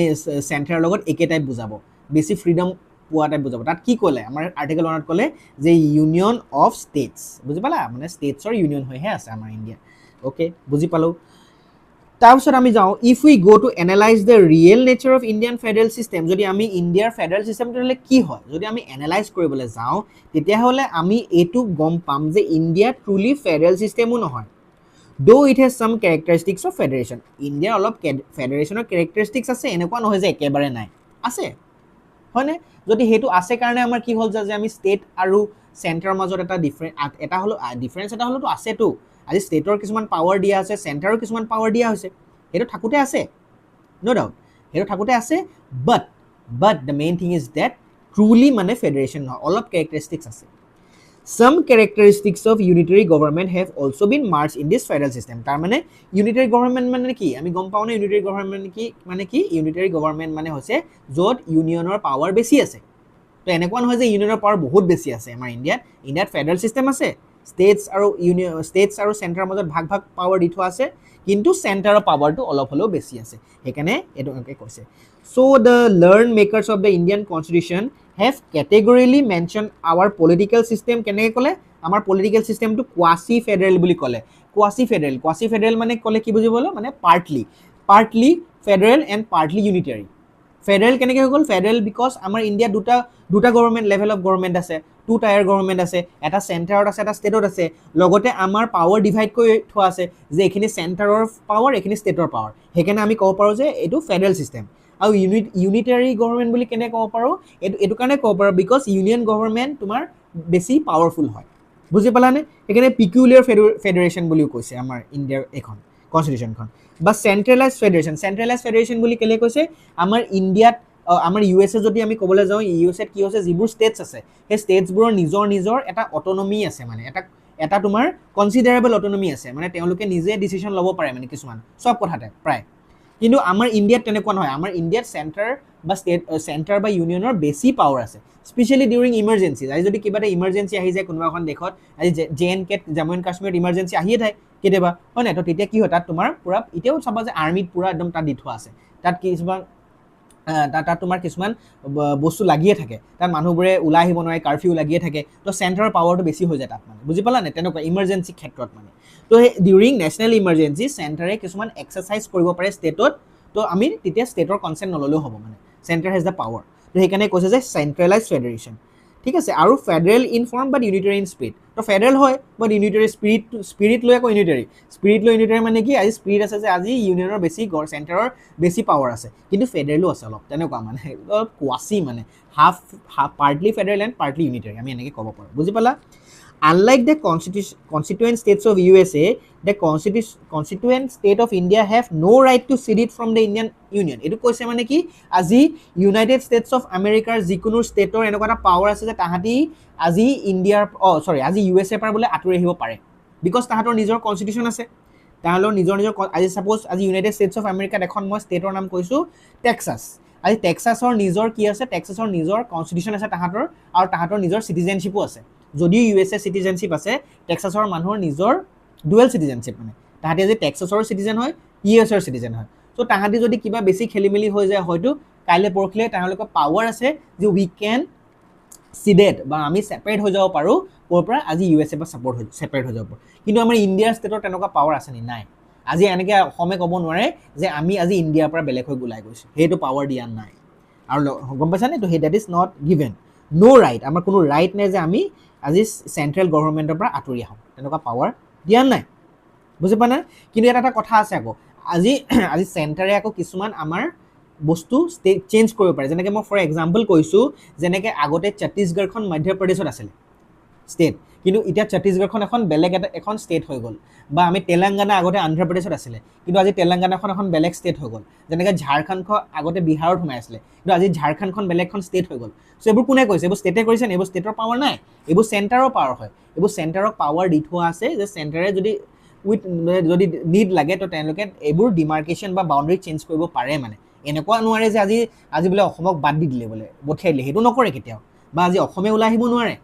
চেণ্টাৰৰ লগত একে টাইপ বুজাব, বেছি ফ্ৰীডম পোৱা টাইপ বুজাব। তাত কি ক'লে আমাৰ আৰ্টিকেল 1ত ক'লে যে ইউনিয়ন অফ ষ্টেটছ, বুজি পালা? মানে ষ্টেটছৰ ইউনিয়ন হৈহে আছে আমাৰ ইণ্ডিয়া, অ'কে, বুজি পালোঁ। তাৰপিছত আমি যাওঁ, if we go' to analyse the real nature of Indian federal system, যদি আমি ইণ্ডিয়াৰ ফেডাৰেল চিষ্টেমটো হ'লে কি হয় যদি আমি এনালাইজ কৰিবলৈ যাওঁ, তেতিয়াহ'লে আমি এইটো গম পাম যে ইণ্ডিয়া ট্ৰুলি ফেডাৰেল চিষ্টেমো নহয়, though it has some characteristics of federation, ইণ্ডিয়াৰ অলপ ফেডাৰেশ্যনৰ কেৰেক্টাৰিষ্টিক্স আছে, এনেকুৱা নহয় যে একেবাৰে নাই, আছে, হয়নে? যদি সেইটো আছে কাৰণে আমাৰ কি হ'ল যে আমি ষ্টেট আৰু চেণ্টাৰৰ মাজত এটা ডিফাৰেঞ্চ এটা হ'লেতো আছেতো, আজি ষ্টেটৰ কিছুমান পাৱাৰ দিয়া আছে, চেণ্টাৰৰ কিছুমান পাৱাৰ দিয়া হৈছে, সেইটো থাকোঁতে আছে, ন' ডাউট, সেইটো থাকোঁতে আছে, but the main thing is that truly মানে ফেডাৰেশ্যন নহয়, অলপ কেৰেক্টাৰিষ্টিক্স আছে। Some characteristics of unitary government have also been merged in this federal system, তাৰ মানে unitary government মানে কি আমি গম পাওঁ নে? unitary government কি unitary government মানে হৈছে য'ত ইউনিয়নৰ পাৱাৰ বেছি আছে, তো এনেকুৱা নহয় যে ইউনিয়নৰ পাৱাৰ বহুত বেছি আছে আমাৰ ইণ্ডিয়াত ফেডাৰেল চিষ্টেম আছে, ষ্টেটছ আৰু চেণ্টাৰৰ মাজত ভাগ ভাগ পাৱাৰ দি থোৱা আছে, কিন্তু চেণ্টাৰৰ পাৱাৰটো অলপ হ'লেও বেছি আছে, সেইকাৰণে এইটো এনেকৈ কৈছে। So the learned makers of the Indian Constitution have categorically mentioned our political system, কেনেকৈ ক'লে? আমাৰ পলিটিকেল চিষ্টেমটো কোৱাচি ফেডাৰেল বুলি ক'লে, কোৱাচি ফেডাৰেল মানে ক'লে কি বুজিব মানে partly federal and partly unitary. Federal কেনেকৈ হৈ গ'ল? ফেডাৰেল বিকজ আমাৰ ইণ্ডিয়াত দুটা গভৰ্ণমেণ্ট লেভেল অফ গভৰ্ণমেণ্ট আছে, 2 টায়াৰ গভৰ্ণমেণ্ট আছে, এটা চেণ্টাৰত আছে, এটা ষ্টেটত আছে, লগতে আমাৰ পাৱাৰ ডিভাইড কৰি থোৱা আছে যে এইখিনি চেণ্টাৰৰ পাৱাৰ, এইখিনি ষ্টেটৰ পাৱাৰ, সেইকাৰণে আমি ক'ব পাৰোঁ যে এইটো ফেডাৰেল চিষ্টেম। আৰু ইউনিটাৰী গভৰ্ণমেণ্ট বুলি কেনেকৈ ক'ব পাৰোঁ? এইটো কাৰণে ক'ব পাৰোঁ বিকজ ইউনিয়ন গভৰ্ণমেণ্ট তোমাৰ বেছি পাৱাৰফুল হয়, বুজি পালানে? সেইকাৰণে পিকুলিয়াৰ ফেডাৰেশ্যন বুলিও কৈছে আমাৰ ইণ্ডিয়াৰ এইখন কনষ্টিটিউশ্যনখন। বা চেণ্ট্ৰেলাইজ ফেডাৰেশ্যন বুলি কেলৈ কৈছে? আমাৰ ইণ্ডিয়াত আমাৰ USA যদি আমি ক'বলৈ যাওঁ, USAত কি হৈছে যিবোৰ ষ্টেটছ আছে সেই ষ্টেটছবোৰৰ নিজৰ এটা অট'নমি আছে, মানে এটা তোমাৰ কনচিডাৰেবল অট'নমি আছে, মানে তেওঁলোকে নিজে ডিচিশ্যন ল'ব পাৰে মানে কিছুমান চব কথাতে প্ৰায়, কিন্তু আমাৰ ইণ্ডিয়াত তেনেকুৱা নহয়, আমাৰ ইণ্ডিয়াত চেণ্টাৰ বা ইউনিয়নৰ বেছি পাৱাৰ আছে, স্পেচিয়েলি ডিউৰিং ইমাৰ্জেঞ্চি। আজি যদি কিবা এটা ইমাৰ্জেঞ্চি আহি যায় কোনোবা এখন দেশত, আজি JNK জম্মু এণ্ড কাশ্মীৰত ইমাৰ্জেঞ্চি আহিয়ে থাকে কেতিয়াবা, হয় নাই? তো তেতিয়া কি হয় তাত তোমাৰ পূৰা এতিয়াও চাবা যে আৰ্মিত পূৰা একদম তাত দি থোৱা আছে, তাত কিছুমান তাত তোমাৰ কিছুমান বস্তু লাগিয়ে থাকে, তাত মানুহবোৰে ওলাই আহিব নোৱাৰে, কাৰফিউ লাগিয়ে থাকে, তো চেণ্টাৰৰ পাৱাৰটো বেছি হৈ যায় তাত মানে, বুজি পালা নে? তেনেকুৱা ইমাৰ্জেঞ্চি ক্ষেত্ৰত মানে, তো সেই ডিউৰিং নেশ্যনেল ইমাৰ্জেঞ্চি চেণ্টাৰে কিছুমান এক্সাৰচাইজ কৰিব পাৰে ষ্টেটত, তো আমি তেতিয়া ষ্টেটৰ কনচেণ্ট নল'লেও হ'ব মানে, চেণ্টাৰ হেজ দ্য পাৱাৰ। তো সেইকাৰণে কৈছে যে চেণ্ট্ৰেলাইজ ফেডাৰেশ্যন, ঠিক আছে। আৰু federal in form but unitary in spirit, তো ফেডাৰেল হয় বাট ইউনিটাৰী স্পিৰিট লৈ আকৌ ইউনিটাৰী, স্পিৰিট লৈ ইউনিটাৰী মানে কি, আজি স্পিৰিট আছে যে আজি ইউনিয়নৰ বেছি চেণ্টাৰৰ বেছি পাৱাৰ আছে, কিন্তু ফেডাৰেলো আছে অলপ, তেনেকুৱা মানে অলপ কোৱাচি মানে, half partly federal and partly unitary, আমি এনেকৈ ক'ব পাৰোঁ, বুজি পালা? Unlike the constituent states of USA, the constituent state of India have no right to secede from the Indian Union. এইটো কৈছে মানে কি, আজি ইউনাইটেড ষ্টেটছ অফ আমেৰিকাৰ যিকোনো ষ্টেটৰ এনেকুৱা এটা পাৱাৰ আছে যে তাহাঁতি আজি ইণ্ডিয়াৰ আজি USA পৰা বোলে আঁতৰি আহিব পাৰে, বিকজ তাহাঁতৰ নিজৰ কনষ্টিটিউশ্যন আছে, তাহাঁতৰ নিজৰ আজি ছাপ'জ আজি ইউনাইটেড ষ্টেটছ অফ আমেৰিকাত এখন মই ষ্টেটৰ নাম কৈছোঁ টেক্সাছ, আজি টেক্সাছৰ নিজৰ কি আছে, টেক্সাছৰ নিজৰ কনষ্টিটিউশ্যন আছে তাহাঁতৰ, আৰু তাহাঁতৰ নিজৰ চিটিজেনশ্বিপো আছে। যদিও USA চিটিজেনশ্বিপ আছে, টেক্সাছৰ মানুহৰ নিজৰ ডুৱেল চিটিজেনশ্বিপ, মানে তাহাঁতি আজি টেক্সাছৰ চিটিজেন হয়, USৰ চিটিজেন হয়। চ' তাহাঁতি যদি কিবা বেছি খেলি মেলি হৈ যায়, হয়তো কাইলৈ পৰহিলৈ তেওঁলোকৰ পাৱাৰ আছে যে উই কেন চিডেড বা আমি ছেপাৰেট হৈ যাব পাৰোঁ ক'ৰ পৰা, আজি USA পৰা ছেপাৰেট হৈ যাব পাৰোঁ। কিন্তু আমাৰ ইণ্ডিয়াৰ ষ্টেটৰ তেনেকুৱা পাৱাৰ আছে নি? নাই। আজি এনেকৈ অসমে ক'ব নোৱাৰে যে আমি আজি ইণ্ডিয়াৰ পৰা বেলেগ হৈ ওলাই গৈছোঁ, সেইটো পাৱাৰ দিয়া নাই। আৰু গম পাইছানে? তো সেই date is not given, no' right, আমাৰ কোনো ৰাইট নাই যে আমি আজি চেণ্ট্ৰেল গভৰ্ণমেণ্টৰ পৰা আঁতৰি আহোঁ, তেনেকুৱা পাৱাৰ দিয়া নাই, বুজি পোৱা নাই? কিন্তু এটা কথা আছে আকৌ, আজি চেণ্টাৰে আকৌ কিছুমান আমাৰ বস্তু চেঞ্জ কৰিব পাৰে, যেনেকৈ মই ফৰ এক্সাম্পল কৈছোঁ, যেনেকৈ আগতে ছত্তীশগড়খন মধ্যপ্ৰদেশত আছিলে ষ্টেট, কিন্তু এতিয়া ছত্তীশগড়খন এখন বেলেগ এখন ষ্টেট হৈ গ'ল। বা আমি তেলেংগানা আগতে অন্ধ্ৰপ্ৰদেশত আছিলে, কিন্তু আজি তেলেংগানাখন এখন বেলেগ ষ্টেট হৈ গ'ল। যেনেকৈ ঝাৰখণ্ডখন আগতে বিহাৰত সোমাই আছিলে, কিন্তু আজি ঝাৰখণ্ডখন বেলেগখন ষ্টেট হৈ গ'ল। চ' এইবোৰ কোনে কৈছে? এইবোৰ ষ্টেটে কৰিছে নে? এইবোৰ ষ্টেটৰ পাৱাৰ নাই, এইবোৰ চেণ্টাৰৰ পাৱাৰ হয়। এইবোৰ চেণ্টাৰক পাৱাৰ দি থোৱা আছে যে চেণ্টাৰে যদি যদি নিড লাগে তো তেওঁলোকে এইবোৰ ডিমাৰ্কেশ্যন বা বাউণ্ডেৰী চেঞ্জ কৰিব পাৰে মানে। এনেকুৱা নোৱাৰে যে আজি বোলে অসমক বাদ দি দিলে, বোলে পঠিয়াই দিলে, সেইটো নকৰে কেতিয়াও। বা আজি অসমে ওলাই আহিব নোৱাৰে,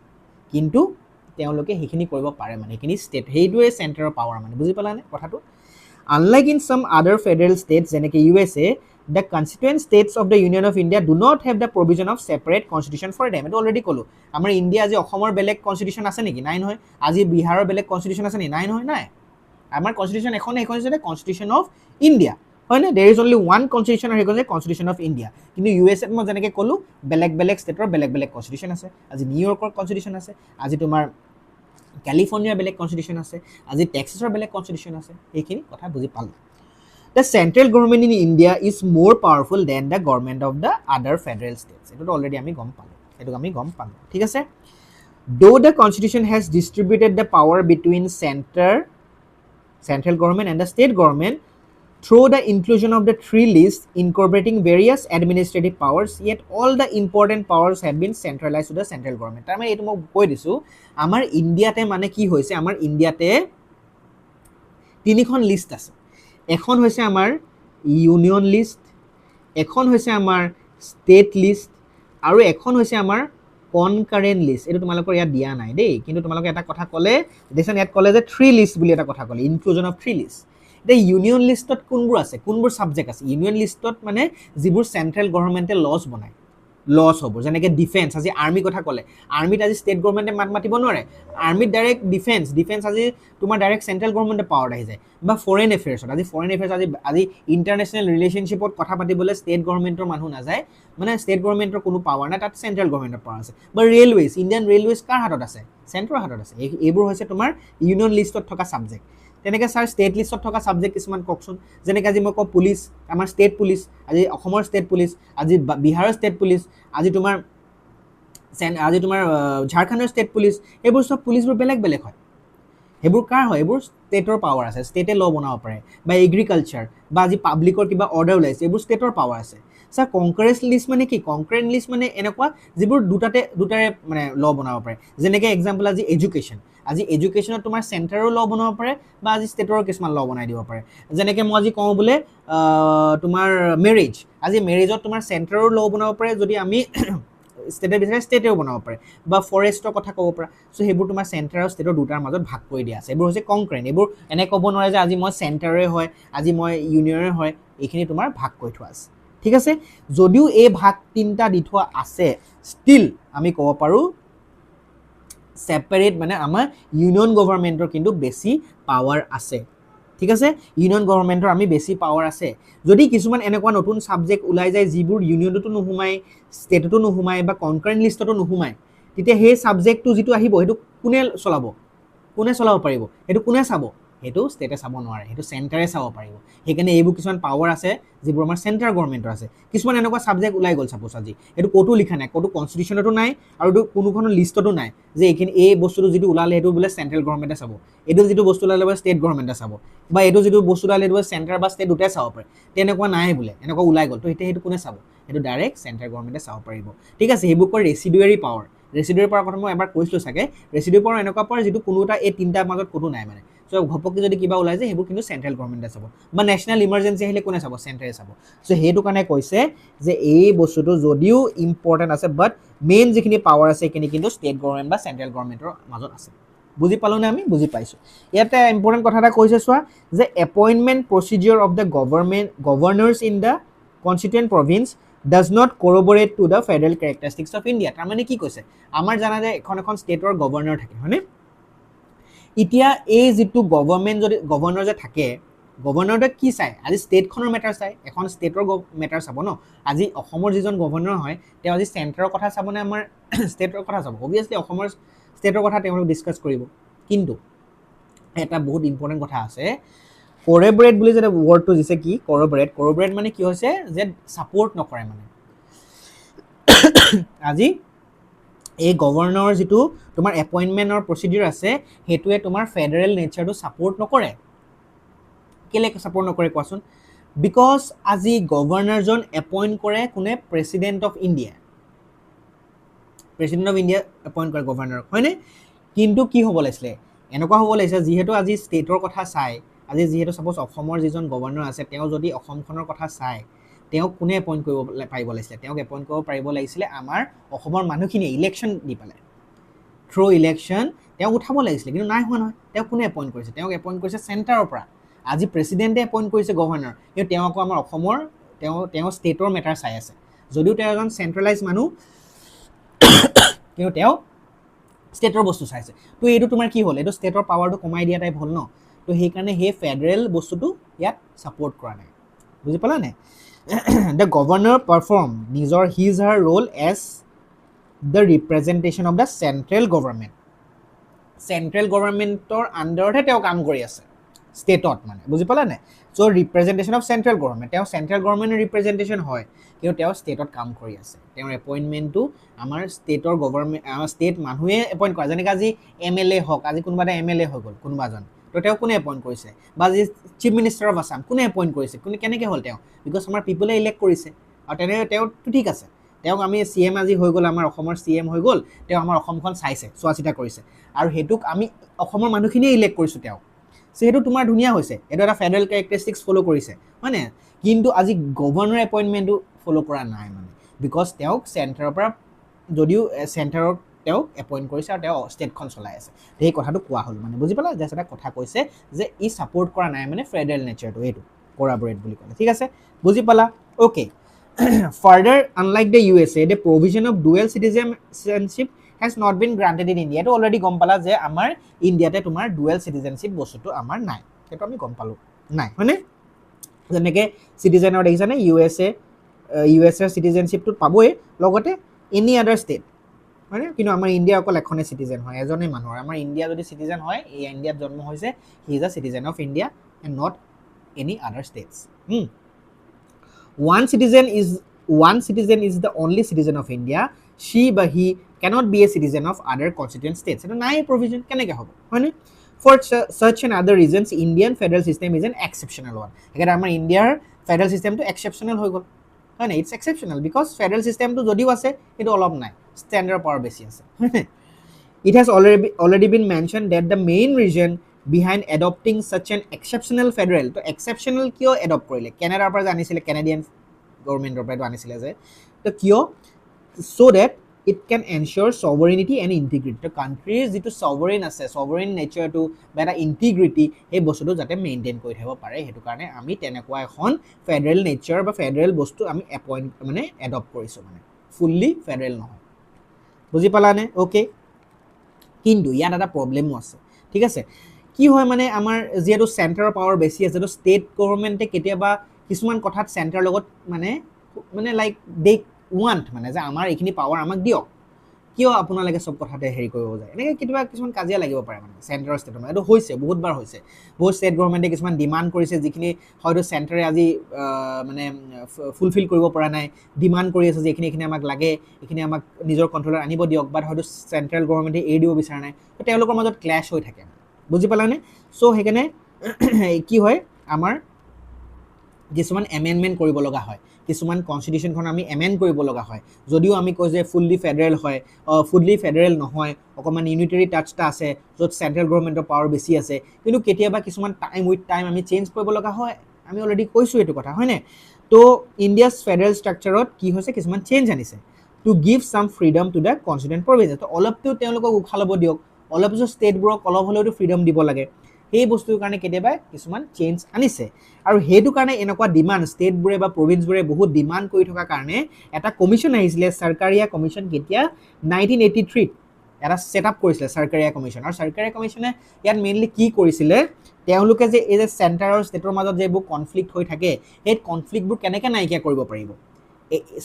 কিন্তু তেওঁলোকে সেইখিনি কৰিব পাৰে মানে, সেইখিনি ষ্টেট, সেইটোৱে চেণ্টাৰৰ পাৱাৰ মানে, বুজি পালানে কথাটো? Unlike in some other federal states যেনেকৈ USA, the constituent states of the Union of India do not have the provision of separate constitution for them. এইটো অলৰেডি ক'লোঁ। আমাৰ ইণ্ডিয়া আজি অসমৰ বেলেগ কনষ্টিটিউশ্যন আছে নেকি? নাই নহয়। আজি বিহাৰৰ বেলেগ কনষ্টিটিউশ্যন আছে নেকি? নাই নহয়, নাই। আমাৰ কনষ্টিটিউশ্যন এখনে, সেইখন হৈছে কনষ্টিটিউশ্যন অফ ইণ্ডিয়া, হয়নে? দেৰ ইজ অনলি ওৱান কনষ্টিটিউশ্যন, আৰু সেইখন হৈছে কনষ্টিটিউশ্যন অফ ইণ্ডিয়া। কিন্তু USAত মই যেনেকৈ ক'লোঁ, বেলেগ বেলেগ ষ্টেটৰ বেলেগ বেলেগ কনষ্টিটিউশ্যন আছে। আজি নিউয়ৰ্কৰ কনষ্টিটিউশ্যন আছে, আজি তোমাৰ কেলিফৰ্ণিয়াৰ বেলেগ কনষ্টিটিউশ্যন আছে, আজি টেক্সাছৰ বেলেগ কনষ্টিটিউশ্যন আছে। সেইখিনি কথা বুজি পালোঁ। The central government in India is more powerful than the government of the other federal states. এইটোতো অলৰেডি আমি গম পালোঁ, ঠিক আছে? Though the constitution has distributed the power between central government and the state government through the inclusion of the three lists incorporating various administrative powers, yet all the important powers have been centralized to the central government. তাৰমানে এইটো মই কৈ দিছোঁ, আমাৰ ইণ্ডিয়াতে মানে কি হৈছে, আমাৰ ইণ্ডিয়াতে তিনিখন লিষ্ট আছে। এখন হৈছে আমাৰ ইউনিয়ন লিষ্ট, এখন হৈছে আমাৰ ষ্টেট লিষ্ট, আৰু এখন হৈছে আমাৰ কনকাৰেণ্ট লিষ্ট। এইটো তোমালোকৰ ইয়াত দিয়া নাই দেই, কিন্তু তোমালোকে এটা কথা ক'লে, দেখিছানে ইয়াত ক'লে যে থ্ৰী লিষ্ট বুলি এটা কথা ক'লে, ইনক্লুজন অফ থ্ৰী লিষ্ট। এতিয়া ইউনিয়ন লিষ্টত কোনবোৰ আছে, কোনবোৰ ছাবজেক্ট আছে? ইউনিয়ন লিষ্টত মানে যিবোৰ চেণ্ট্ৰেল গভৰ্ণমেণ্টে লছ বনায়, লছ হ'ব, যেনেকৈ ডিফেন্স, আজি আৰ্মি কথা ক'লে, আৰ্মিত আজি ষ্টেট গভৰ্ণমেণ্টে মাত মাতিব নোৱাৰে, আৰ্মিত ডাইৰেক্ট ডিফেন্স আজি তোমাৰ ডাইৰেক্ট চেণ্ট্ৰেল গভৰ্ণমেণ্টে পাৱাৰ আহি যায়। বা ফৰেইন এফেয়াৰ্ছত, আজি ফৰেইন এফেয়াৰ্ছ আজি ইণ্টাৰনেশ্যনেল ৰিলেশ্যনশ্বিপত কথা পাতিবলৈ ষ্টেট গভৰ্ণমেণ্টৰ মানুহ নাযায়, মানে ষ্টেট গভৰ্ণমেণ্টৰ কোনো পাৱাৰ নাই, তাত চেণ্ট্ৰেল গভৰ্ণমেণ্টৰ পাৱাৰ আছে। বা ৰেলৱেজ, ইণ্ডিয়ান ৰেলৱেজ কাৰ হাতত আছে? চেণ্ট্ৰেলৰ হাতত আছে। এইবোৰ হৈছে তোমাৰ ইউনিয়ন লিষ্টত থকা ছাবজেক্ট। তেনেকৈ ছাৰ ষ্টেট লিষ্টত থকা ছাবজেক্ট কিছুমান কওকচোন। যেনেকৈ আজি মই কওঁ পুলিচ, আমাৰ ষ্টেট পুলিচ, আজি অসমৰ ষ্টেট পুলিচ, আজি বিহাৰৰ ষ্টেট পুলিচ, আজি তোমাৰ ঝাৰখণ্ডৰ ষ্টেট পুলিচ, এইবোৰ চব পুলিচবোৰ বেলেগ বেলেগ হয়। সেইবোৰ কাৰ হয়? এইবোৰ ষ্টেটৰ পাৱাৰ আছে, ষ্টেটে ল' বনাব পাৰে। বা এগ্ৰিকালচাৰ, বা আজি পাব্লিকৰ কিবা অৰ্ডাৰ ওলাইছে, এইবোৰ ষ্টেটৰ পাৱাৰ আছে। ছাৰ কংকাৰেণ্ট লিষ্ট মানে কি? কংকাৰেণ্ট লিষ্ট মানে এনেকুৱা যিবোৰ দুটাৰে মানে ল' বনাব পাৰে। যেনেকৈ এক্সাম্পল আজি এডুকেশ্যন, আজি এডুকেশ্যনত তোমাৰ চেণ্টাৰৰ ল' বনাব পাৰে, বা আজি ষ্টেটৰ কিছুমান ল' বনাই দিব পাৰে। যেনেকৈ মই আজি কওঁ বোলে তোমাৰ মেৰেজ, আজি মেৰেজত তোমাৰ চেণ্টাৰৰ ল' বনাব পাৰে, যদি আমি ষ্টেটে বিচাৰে ষ্টেটেও বনাব পাৰে। বা ফৰেষ্টৰ কথা ক'ব পৰা। চ' সেইবোৰ তোমাৰ চেণ্টাৰ আৰু ষ্টেটৰ দুটাৰ মাজত ভাগ কৰি দিয়া আছে। এইবোৰ হৈছে কংকাৰেণ্ট। এইবোৰ এনে ক'ব নোৱাৰে যে আজি মই চেণ্টাৰে হয়, আজি মই ইউনিয়নে হয়, এইখিনি তোমাৰ ভাগ কৰি থোৱা আছে, ঠিক আছে যদিও এই ভাগ তিনটা দি থোৱা আছে ষ্টিল আমি ক'ব পাৰোঁ সেপাৰেট মানে আমাৰ ইউনিয়ন গভৰ্ণমেণ্টৰ কিন্তু বেছি পাৱাৰ আছে ঠিক আছে ইউনিয়ন গভৰ্ণমেণ্টৰ আমি বেছি পাৱাৰ আছে যদি কিছুমান এনেকুৱা নতুন সাবজেক্ট ওলাই যায় যিবোৰ ইউনিয়নতো নোহোমাই ষ্টেটতো নোহোমাই বা কনকাৰেন্ট লিষ্টতো নোহোমাই তেতিয়া সেই সাবজেক্টটো যিটো আহিব সেইটো কোনে চলাব পাৰিব সেইটো কোনে চাব সেইটো ষ্টেটে চাব নোৱাৰে সেইটো চেণ্টাৰে চাব পাৰিব সেইকাৰণে এইবোৰ কিছুমান পাৱাৰ আছে যিবোৰ আমাৰ চেণ্টাৰ গভৰ্ণমেণ্টৰ আছে কিছুমান এনেকুৱা সাবজেক্ট ওলাই গ'ল সাপোজ আজি এইটো ক'তো লিখা নাই ক'তো কনষ্টিটিউশ্যনতো নাই আৰু এইটো কোনোখনো লিষ্টতো নাই যে এইখিনি এই বস্তুটো যিটো ওলালে সেইটো বোলে চেণ্ট্ৰেল গভৰ্ণমেণ্টে চাব এইটো যিটো বস্তু ওলালে বোলে ষ্টেট গভৰ্ণমেণ্টে চাব বা এইটো যিটো বস্তু ওলালে এইটো চেণ্টাৰ বা ষ্টেট দুটাই চাব পাৰে তেনেকুৱা নাই বোলে এনেকুৱা ওলাই গ'ল তো এতিয়া সেইটো কোনে চাব সেইটো ডাইৰেক্ট চেণ্টাৰ গভৰ্ণমেণ্টে চাব পাৰিব ঠিক আছে সেইবোৰ কয় ৰেচিডুৱেৰী পাৱাৰ ৰেচিডুৱেৰী পাৱাৰ কথা মই এবাৰ কৈছিলোঁ চাগে ৰেচিডুৱেৰী পাৱাৰ এনেকুৱা পাৱাৰ যিটো কোনো এটা এই তিনিটাৰ মাজত ক'তো নাই মানে সো ঘপককৈ যদি কিবা ওলাই যায় সেইবোৰ কিন্তু চেণ্ট্ৰেল গভৰ্ণমেণ্টে চাব বা নেশ্যনেল ইমাৰ্জেঞ্চি আহিলে কোনে চাব চেণ্টাৰে চাব সো সেইটো কাৰণে কৈছে যে এই বস্তুটো যদিও ইম্পৰ্টেণ্ট আছে বাট মেইন যিখিনি পাৱাৰ আছে সেইখিনি কিন্তু ষ্টেট গভৰ্ণমেণ্ট বা চেণ্ট্ৰেল গভৰ্ণমেণ্টৰ মাজত আছে বুজি পালোঁনে আমি বুজি পাইছোঁ ইয়াতে ইম্পৰ্টেণ্ট কথা এটা কৈছে চোৱা যে appointment procedure of the governors in the constituent province does not corroborate to the federal characteristics of India তাৰমানে কি কৈছে আমাৰ জানা যে এখন ষ্টেটৰ গভৰ্ণৰ থাকে হয়নে এতিয়া এই যিটো গভৰ্ণৰ যে থাকে গভৰ্ণৰটোৱে কি চাই আজি ষ্টেটখনৰ মেটাৰ চাই এখন ষ্টেটৰ মেটাৰ চাব ন আজি অসমৰ যিজন গভৰ্ণৰ হয় তেওঁ আজি চেণ্টাৰৰ কথা চাবনে আমাৰ ষ্টেটৰ কথা চাব অবভিয়াছলি অসমৰ ষ্টেটৰ কথা তেওঁলোকে ডিছকাছ কৰিব কিন্তু এটা বহুত ইম্পৰ্টেণ্ট কথা আছে corroborate বুলি যে ৱৰ্ডটো দিছে কি corroborate মানে কি হৈছে যে সাপোৰ্ট নকৰে মানে আজি এই গভৰ্ণৰ যিটো তোমাৰ এপইণ্টমেণ্টৰ প্ৰচিডিউৰ আছে হেতুৱে তোমাৰ ফেডাৰেল নেচাৰটো সাপোৰ্ট নকৰে কেলে সাপোৰ্ট নকৰে কোৱাচোন বিকজ আজি গভৰ্ণৰজন এপইণ্ট কৰে কোনে প্ৰেসিডেন্ট অফ ইণ্ডিয়া এপইণ্ট কৰে গভৰ্ণৰ হয়নে কিন্তু কি হ'ব লাগিছিলে এনেকুৱা হ'ব লাগিছে যিহেতু আজি ষ্টেটৰ কথা চাই আজি যিহেতু সাপোজ অসমৰ যিজন গভৰ্ণৰ আছে তেওঁ যদি অসমখনৰ কথা চাই তেওঁক কোনে এপইণ্ট কৰিব পাৰিব লাগিছিলে তেওঁক এপইণ্ট কৰিব পাৰিব লাগিছিলে আমাৰ অসমৰ মানুহখিনিয়ে ইলেকশ্যন দি পেলাই থ্ৰু ইলেকশ্যন তেওঁক উঠাব লাগিছিলে কিন্তু নাই হোৱা নহয় তেওঁক কোনে এপইণ্ট কৰিছে তেওঁক এপইণ্ট কৰিছে চেণ্টাৰৰ পৰা আজি প্ৰেছিডেণ্টে এপইণ্ট কৰিছে গভৰ্ণৰ কিন্তু তেওঁ আকৌ আমাৰ অসমৰ তেওঁ ষ্টেটৰ মেটাৰ চাই আছে যদিও তেওঁ এজন চেণ্ট্ৰেলাইজ মানুহ কিন্তু তেওঁ ষ্টেটৰ বস্তু চাইছে তো এইটো তোমাৰ কি হ'ল এইটো ষ্টেটৰ পাৱাৰটো কমাই দিয়া টাইপ হ'ল ন তো সেইকাৰণে সেই ফেডাৰেল বস্তুটো ইয়াত ছাপোৰ্ট কৰা নাই বুজি পালা নে দ্য গভৰ্ণৰ পাৰফৰ্ম নিজৰ his her role as the representation of the central গভৰ্ণমেণ্টৰ আণ্ডাৰতহে তেওঁ কাম কৰি আছে ষ্টেটত মানে বুজি পালা নে so' representation of central government তেওঁ চেণ্ট্ৰেল গভৰ্ণমেণ্টৰ ৰিপ্ৰেজেণ্টেশ্যন হয় কিন্তু তেওঁ ষ্টেটত কাম কৰি আছে তেওঁৰ এপইণ্টমেণ্টটো আমাৰ ষ্টেটৰ গভৰ্ণমেণ্ট আমাৰ ষ্টেট মানুহে এপইণ্ট কৰে যেনেকৈ আজি MLA হওক আজি কোনোবা এটা MLA হৈ গ'ল কোনোবা এজন তো তেওঁ কোনে এপইণ্ট কৰিছে বা আজি চিফ মিনিষ্টাৰ অফ আছাম কোনে এপইণ্ট কৰিছে কেনেকৈ হ'ল তেওঁ বিকজ আমাৰ পিপলে ইলেক্ট কৰিছে আৰু তেওঁতো ঠিক আছে তেওঁক আমি CM আজি হৈ গ'ল আমাৰ অসমৰ CM হৈ গ'ল তেওঁ আমাৰ অসমখন চাইছে চোৱা চিতা কৰিছে আৰু সেইটোক আমি অসমৰ মানুহখিনিয়ে ইলেক্ট কৰিছোঁ তেওঁক সেইটো তোমাৰ ধুনীয়া হৈছে এইটো এটা ফেডাৰেল কেৰেক্টাৰিষ্টিক্স ফ'ল' কৰিছে হয়নে কিন্তু আজি গভৰ্ণৰ এপইণ্টমেণ্টটো ফ'ল' কৰা নাই মানে বিকজ তেওঁক চেণ্টাৰৰ পৰা যদিও চেণ্টাৰত তেওঁক এপইণ্ট কৰিছে আৰু তেওঁ ষ্টেটখন চলাই আছে সেই কথাটো কোৱা হ'ল মানে বুজি পালা জাষ্ট এটা কথা কৈছে যে ই ছাপোৰ্ট কৰা নাই মানে ফেডাৰেল নেচাৰটো এইটো corroborate বুলি ক'লে ঠিক আছে বুজি পালা okay further unlike the USA the provision of dual citizenship has not been granted in India. এইটো অলৰেডি গম পালা যে আমাৰ ইণ্ডিয়াতে তোমাৰ ডুৱেল চিটিজেনশ্বিপ বস্তুটো আমাৰ নাই সেইটো আমি গম পালোঁ নাই হয়নে যেনেকৈ চিটিজেনৰ দেখিছানে USA চিটিজেনশ্বিপটো পাবই লগতে এনি আদাৰ ষ্টেট হয়নে কিন্তু আমাৰ ইণ্ডিয়া অকল এখনে চিটিজেন হয় এজনেই মানুহৰ আমাৰ ইণ্ডিয়া যদি চিটিজেন হয় এই ইণ্ডিয়াত জন্ম হৈছে he is a citizen of India and not any other states one citizen is the only citizen of India she but he cannot be a citizen of other constituent states এটা নাই provision কেনেকৈ হ'ব হয়নে for such and other reasons Indian federal system is an exceptional one একেটা আমাৰ ইণ্ডিয়াৰ federal চিষ্টেমটো exceptional হৈ গ'ল হয় নাই ইটছ এক্সেপশ্যনেল বিকজ ফেডাৰেল চিষ্টেমটো যদিও আছে সেইটো অলপ নাই ষ্টেণ্ডাৰ্ড পাৱাৰ বেছি আছে it has already been mentioned that the main reason behind adopting such an exceptional federal তো exceptional কিয় এডপ্ট কৰিলে কেনেডাৰ পৰা আনিছিলে কেনেডিয়ান গভৰ্ণমেণ্টৰ পৰা আনিছিলে যে তো কিয় so that it can ensure sovereignty and integrity. তো countryৰ যিটো sovereign আছে, sovereign nature টো বা এটা integrity এই বস্তুটো যাতে মেইনটেইন কৰি থাকিব পাৰে, সেইটো কাৰণে আমি তেনেকুৱা এখন ফেডাৰেল নেচাৰ বা ফেডাৰেল বস্তু আমি এপইণ্ট মানে এডপ্ট কৰিছোঁ, মানে ফুল্লি ফেডাৰেল নহয়। বুজি পালানে? অ'কে, কিন্তু ইয়াত এটা প্ৰব্লেমো আছে, ঠিক আছে। কি হয় মানে আমাৰ যিহেতু চেণ্টাৰৰ পাৱাৰ বেছি আছে, তো ষ্টেট গভৰ্ণমেণ্টে কেতিয়াবা কিছুমান কথাত চেণ্টাৰৰ লগত মানে লাইক দে ৱান্ট মানে যে আমাৰ এইখিনি পাৱাৰ আমাক দিয়ক, কিয় আপোনালোকে চব কথাতে হেৰি কৰিব যায়, এনেকৈ কেতিয়াবা কিছুমান কাজিয়া লাগিব পাৰে মানে চেণ্টাৰৰ ষ্টেটৰ মানে। এইটো হৈছে, বহুতবাৰ হৈছে, বহুত ষ্টেট গভৰ্ণমেণ্টে কিছুমান ডিমাণ্ড কৰিছে যিখিনি হয়তো চেণ্টাৰে আজি মানে ফুলফিল কৰিব পৰা নাই, ডিমাণ্ড কৰি আছে যে এইখিনি আমাক লাগে, এইখিনি আমাক নিজৰ কণ্ট্ৰলত আনিব দিয়ক, বাট হয়তো চেণ্ট্ৰেল গভৰ্ণমেণ্টে এৰি দিব বিচৰা নাই, তো তেওঁলোকৰ মাজত ক্লেছ হৈ থাকে। বুজি পালানে? চ' সেইকাৰণে কি হয়, আমাৰ কিছুমান এমেণ্ডমেণ্ট কৰিব লগা হয়, কিছুমান কনষ্টিটিউশ্যনখন আমি এমেণ্ড কৰিব লগা হয়, যদিও আমি কওঁ যে ফুল্লি ফেডাৰেল হয়, ফুল্লি ফেডাৰেল নহয়, অকণমান ইউনিটেৰী টাচ এটা আছে য'ত চেণ্ট্ৰেল গভৰ্ণমেণ্টৰ পাৱাৰ বেছি আছে, কিন্তু কেতিয়াবা কিছুমান টাইম উইথ টাইম আমি চেঞ্জ কৰিব লগা হয়। আমি অলৰেডি কৈছোঁ এইটো কথা, হয়নে? তো ইণ্ডিয়াছ ফেডাৰেল ষ্ট্ৰাকচাৰত কি হৈছে, কিছুমান চেঞ্জ আনিছে টু গিভ চাম ফ্ৰীডম টু দ্য কনষ্টিটিউণ্ট প্ৰভিঞ্চেছ। তো অলপটো তেওঁলোকক উশাহ ল'ব দিয়ক, অলপ ষ্টেটবোৰক অলপ হ'লেওতো ফ্ৰীডম দিব লাগে। সেই বস্তুৰ কাৰণে কেতিয়াবা কিছুমান চেঞ্জ আনিছে, আৰু সেইটো কাৰণে এনেকুৱা ডিমাণ্ড ষ্টেটবোৰে বা প্ৰভিঞ্চবোৰে বহুত ডিমাণ্ড কৰি থকাৰ কাৰণে এটা কমিশ্যন আহিছিলে, চৰকাৰীয়া কমিশ্যন, কেতিয়া 1983 এটা ছেটআপ কৰিছিলে চৰকাৰীয়া কমিশ্যন। আৰু চৰকাৰীয়া কমিশ্যনে ইয়াত মেইনলি কি কৰিছিলে, তেওঁলোকে যে এই যে চেণ্টাৰ আৰু ষ্টেটৰ মাজত যে এইবোৰ কনফ্লিক্ট হৈ থাকে, সেই কনফ্লিক্টবোৰ কেনেকৈ নাইকিয়া কৰিব পাৰিব।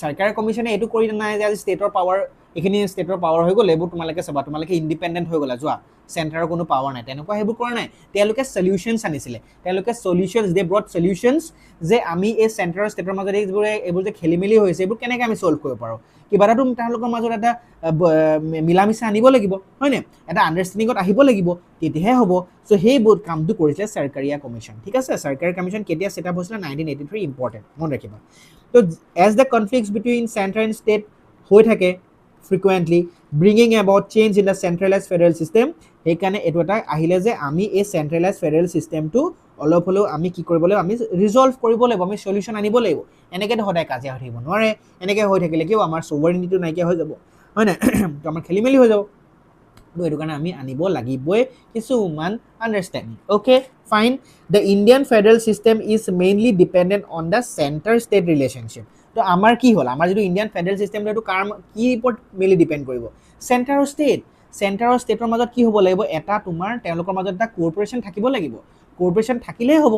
চৰকাৰী কমিশ্যনে এইটো কৰি নাই যে আজি ষ্টেটৰ পাৱাৰ, এইখিনি ষ্টেটৰ পাৱাৰ হৈ গ'ল, এইবোৰ তোমালোকে চাবা, তোমালোকে ইণ্ডিপেণ্ডেণ্ট হৈ গ'লা, যোৱা, চেণ্টাৰৰ কোনো পাৱাৰ নাই, তেনেকুৱা সেইবোৰ কৰা নাই। তেওঁলোকে চলিউশ্যনছ আনিছিলে, তেওঁলোকে চলিউশ্যনছ, দে ব্ৰট চলিউশ্যনছ, যে আমি এই চেণ্টাৰৰ ষ্টেটৰ মাজত এইবোৰ যে খেলি মেলি হৈছে, এইবোৰ কেনেকৈ আমি ছল্ভ কৰিব পাৰোঁ, কিবা এটাতো তেওঁলোকৰ মাজত এটা মিলা মিছা আনিব লাগিব, হয়নে? এটা আণ্ডাৰষ্টেণ্ডিঙত আহিব লাগিব, তেতিয়াহে হ'ব। চ' সেই কামটো কৰিছিলে চৰকাৰীয়া কমিশ্যন, ঠিক আছে। চৰকাৰী কমিশ্যন কেতিয়া ছেটআপ হৈছিলে? 1983, ইম্পৰ্টেণ্ট, মনত ৰাখিবা। তো as the conflicts between centre and state হৈ থাকে frequently, bringing about change in the centralise federal system, সেইকাৰণে এইটো এটা আহিলে যে আমি এই চেণ্ট্ৰেলাইজ ফেডাৰেল ছিষ্টেমটো অলপ হ'লেও আমি কি কৰিব লাগিব, আমি ৰিজল্ভ কৰিব লাগিব, আমি চলিউশ্যন আনিব লাগিব। এনেকৈতো সদায় কাজিয়া হৈ থাকিব নোৱাৰে, এনেকৈ হৈ থাকিলে কিয় আমাৰ ছভাৰেনিটিটো নাইকিয়া হৈ যাব, হয় নাই? তো আমাৰ খেলি মেলি হৈ যাব। তো এইটো কাৰণে আমি আনিব লাগিবই কিছুমান understanding. Okay, fine. The Indian federal system is mainly dependent on the centre state relationship. তো আমাৰ কি হ'ল, আমাৰ যিটো ইণ্ডিয়ান ফেডাৰেল ছিষ্টেম, এইটো কি ওপৰত মেইনলি ডিপেণ্ড কৰিব? চেণ্টাৰ আৰু ষ্টেট। চেণ্টাৰ আৰু ষ্টেটৰ মাজত কি হ'ব লাগিব, এটা তোমাৰ তেওঁলোকৰ মাজত এটা কোঅপাৰেশ্যন থাকিব লাগিব। কোঅপাৰেশ্যন থাকিলেই হ'ব,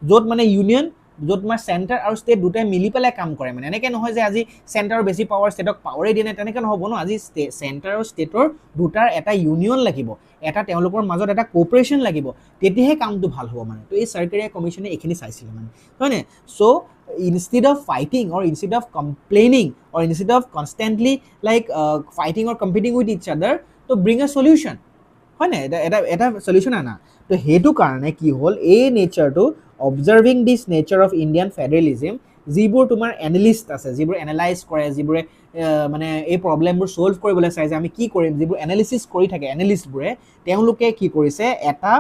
য'ত মানে ইউনিয়ন, য'ত তোমাৰ চেণ্টাৰ আৰু ষ্টেট দুটাই মিলি পেলাই কাম কৰে। মানে এনেকৈ নহয় যে আজি চেণ্টাৰৰ বেছি পাৱাৰ ষ্টেটক পাৱাৰেই দিয়ে নাই, তেনেকৈ নহ'ব ন। আজি চেণ্টাৰ আৰু ষ্টেটৰ দুটাৰ এটা ইউনিয়ন লাগিব, এটা তেওঁলোকৰ মাজত এটা কোঅপাৰেশ্যন লাগিব, তেতিয়াহে কামটো ভাল হ'ব মানে। তো এই চৰকাৰীয়া কমিশ্যনে এইখিনি চাইছিলে মানে, হয়নে? চ' instead of fighting or instead of complaining or instead of constantly like fighting or competing with each other, to bring a solution, হয় নাই? এটা solution আনা। তো সেইটো কাৰণে কি হ'ল, এই নেচাৰটো, অবজাৰ্ভিং দিছ নেচাৰ অফ ইণ্ডিয়ান ফেডাৰেলিজিম, যিবোৰ তোমাৰ এনালিষ্ট আছে, যিবোৰ এনালাইজ কৰে, যিবোৰে মানে এই প্ৰব্লেমবোৰ ছল্ভ কৰিবলৈ চাই যে আমি কি কৰিম, যিবোৰ এনালিচিছ কৰি থাকে এনালিষ্টবোৰে, তেওঁলোকে কি কৰিছে, এটা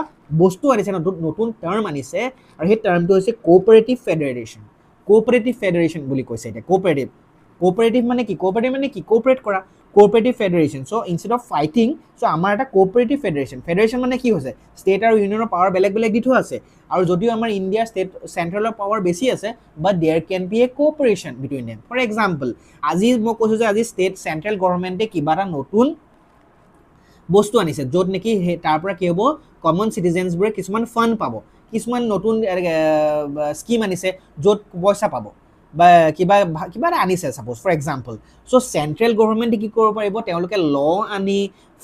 বস্তু আনিছে, নতুন টাৰ্ম আনিছে, আৰু সেই টাৰ্মটো হৈছে কোঅপাৰেটিভ ফেডাৰেশ্যন। কোঅপাৰেটিভ ফেডাৰেশ্যন বুলি কৈছে এতিয়া। কোঅপাৰেটিভ মানে কি? কোঅপাৰেট কৰা, cooperative federation. So' instead of fighting, so' আমাৰ এটা কোঅপাৰেটিভ ফেডাৰেশ্যন। ফেডাৰেশ্যন মানে কি হৈছে, ষ্টেট আৰু ইউনিয়নৰ পাৱাৰ বেলেগ বেলেগ দি থোৱা আছে, আৰু যদিও আমাৰ ইণ্ডিয়াৰ চেণ্ট্ৰেলৰ পাৱাৰ বেছি আছে, but there can be a cooperation between them. For example, আজি মই কৈছোঁ যে আজি চেণ্ট্ৰেল গভৰ্ণমেণ্টে কিবা এটা নতুন বস্তু আনিছে, য'ত নেকি তাৰ পৰা কি হ'ব, কমন চিটিজেনছবোৰে কিছুমান ফাণ্ড পাব, কিছুমান নতুন স্কিম আনিছে য'ত পইচা পাব, বা কিবা এটা আনিছে suppose for example. So' central গভৰ্ণমেণ্টে কি কৰিব পাৰিব, তেওঁলোকে ল' আনি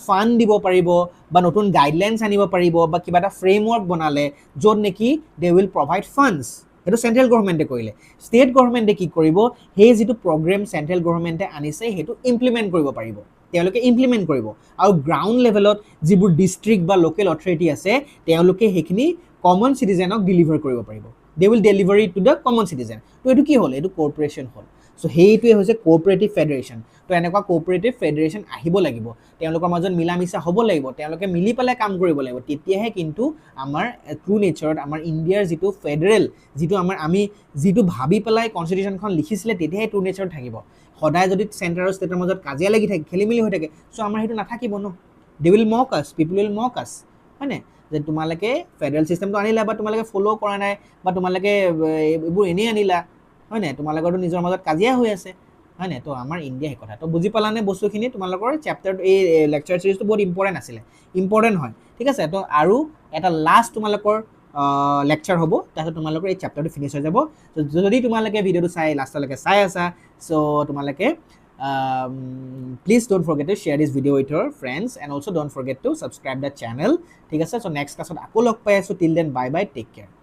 ফাণ্ড দিব পাৰিব, বা নতুন গাইডলাইনছ আনিব পাৰিব, বা কিবা এটা ফ্ৰেমৱৰ্ক বনালে য'ত নেকি দে উইল প্ৰভাইড ফাণ্ডছ। সেইটো চেণ্ট্ৰেল গভৰ্ণমেণ্টে কৰিলে। ষ্টেট গভৰ্ণমেণ্টে কি কৰিব, সেই যিটো প্ৰগ্ৰেম চেণ্ট্ৰেল গভৰ্ণমেণ্টে আনিছে সেইটো ইমপ্লিমেণ্ট কৰিব পাৰিব, তেওঁলোকে ইমপ্লিমেণ্ট কৰিব। আৰু গ্ৰাউণ্ড লেভেলত যিবোৰ ডিষ্ট্ৰিক্ট বা লোকেল অথৰিটি আছে, তেওঁলোকে সেইখিনি কমন চিটিজেনক ডেলিভাৰ কৰিব পাৰিব। They will deliver it to the common citizen. তো এইটো কি হ'ল, এইটো কৰ্পৰেশ্যন হ'ল। চ' সেইটোৱে হৈছে কোঅপাৰেটিভ ফেডাৰেশ্যন তো এনেকুৱা কোঅপাৰেটিভ ফেডাৰেশ্যন আহিব লাগিব তেওঁলোকৰ মাজত মিলা মিছা হ'ব লাগিব তেওঁলোকে মিলি পেলাই কাম কৰিব লাগিব তেতিয়াহে কিন্তু আমাৰ ট্ৰু নেচাৰত আমাৰ ইণ্ডিয়াৰ যিটো ফেডাৰেল যিটো আমি যিটো ভাবি পেলাই কনষ্টিটিউশ্যনখন লিখিছিলে তেতিয়াহে ট্ৰু নেচাৰত থাকিব সদায় যদি চেণ্টাৰ আৰু ষ্টেটৰ মাজত কাজিয়া লাগি থাকে খেলি মেলি হৈ থাকে চ' আমাৰ সেইটো নাথাকিব ন দে উইল মক আছ পিপল উইল মক আছ হয়নে যে তোমালোকে ফেডাৰেল চিষ্টেমটো আনিলা বা তোমালোকে ফ'ল' কৰা নাই বা তোমালোকে এইবোৰ এনেই আনিলা হয় নাই তোমালোকৰতো নিজৰ মাজত কাজিয়া হৈ আছে হয় নাই তো আমাৰ ইণ্ডিয়া সেই কথা তো বুজি পালানে বস্তুখিনি তোমালোকৰ চেপ্টাৰটো এই লেকচাৰ চিৰিজটো বহুত ইম্পৰ্টেণ্ট আছিলে ইম্পৰ্টেণ্ট হয় ঠিক আছে তো আৰু এটা লাষ্ট তোমালোকৰ লেকচাৰ হ'ব তাৰপিছত তোমালোকৰ এই চেপ্টাৰটো ফিনিছ হৈ যাব যদি তোমালোকে ভিডিঅ'টো চাই লাষ্টলৈকে চাই আছা চ' তোমালোকে please don't forget to share this video with your friends and also don't forget to subscribe the channel ঠিক আছে চ' নেক্সট ক্লাছত আকৌ লগ পাই আছোঁ till then bye bye take care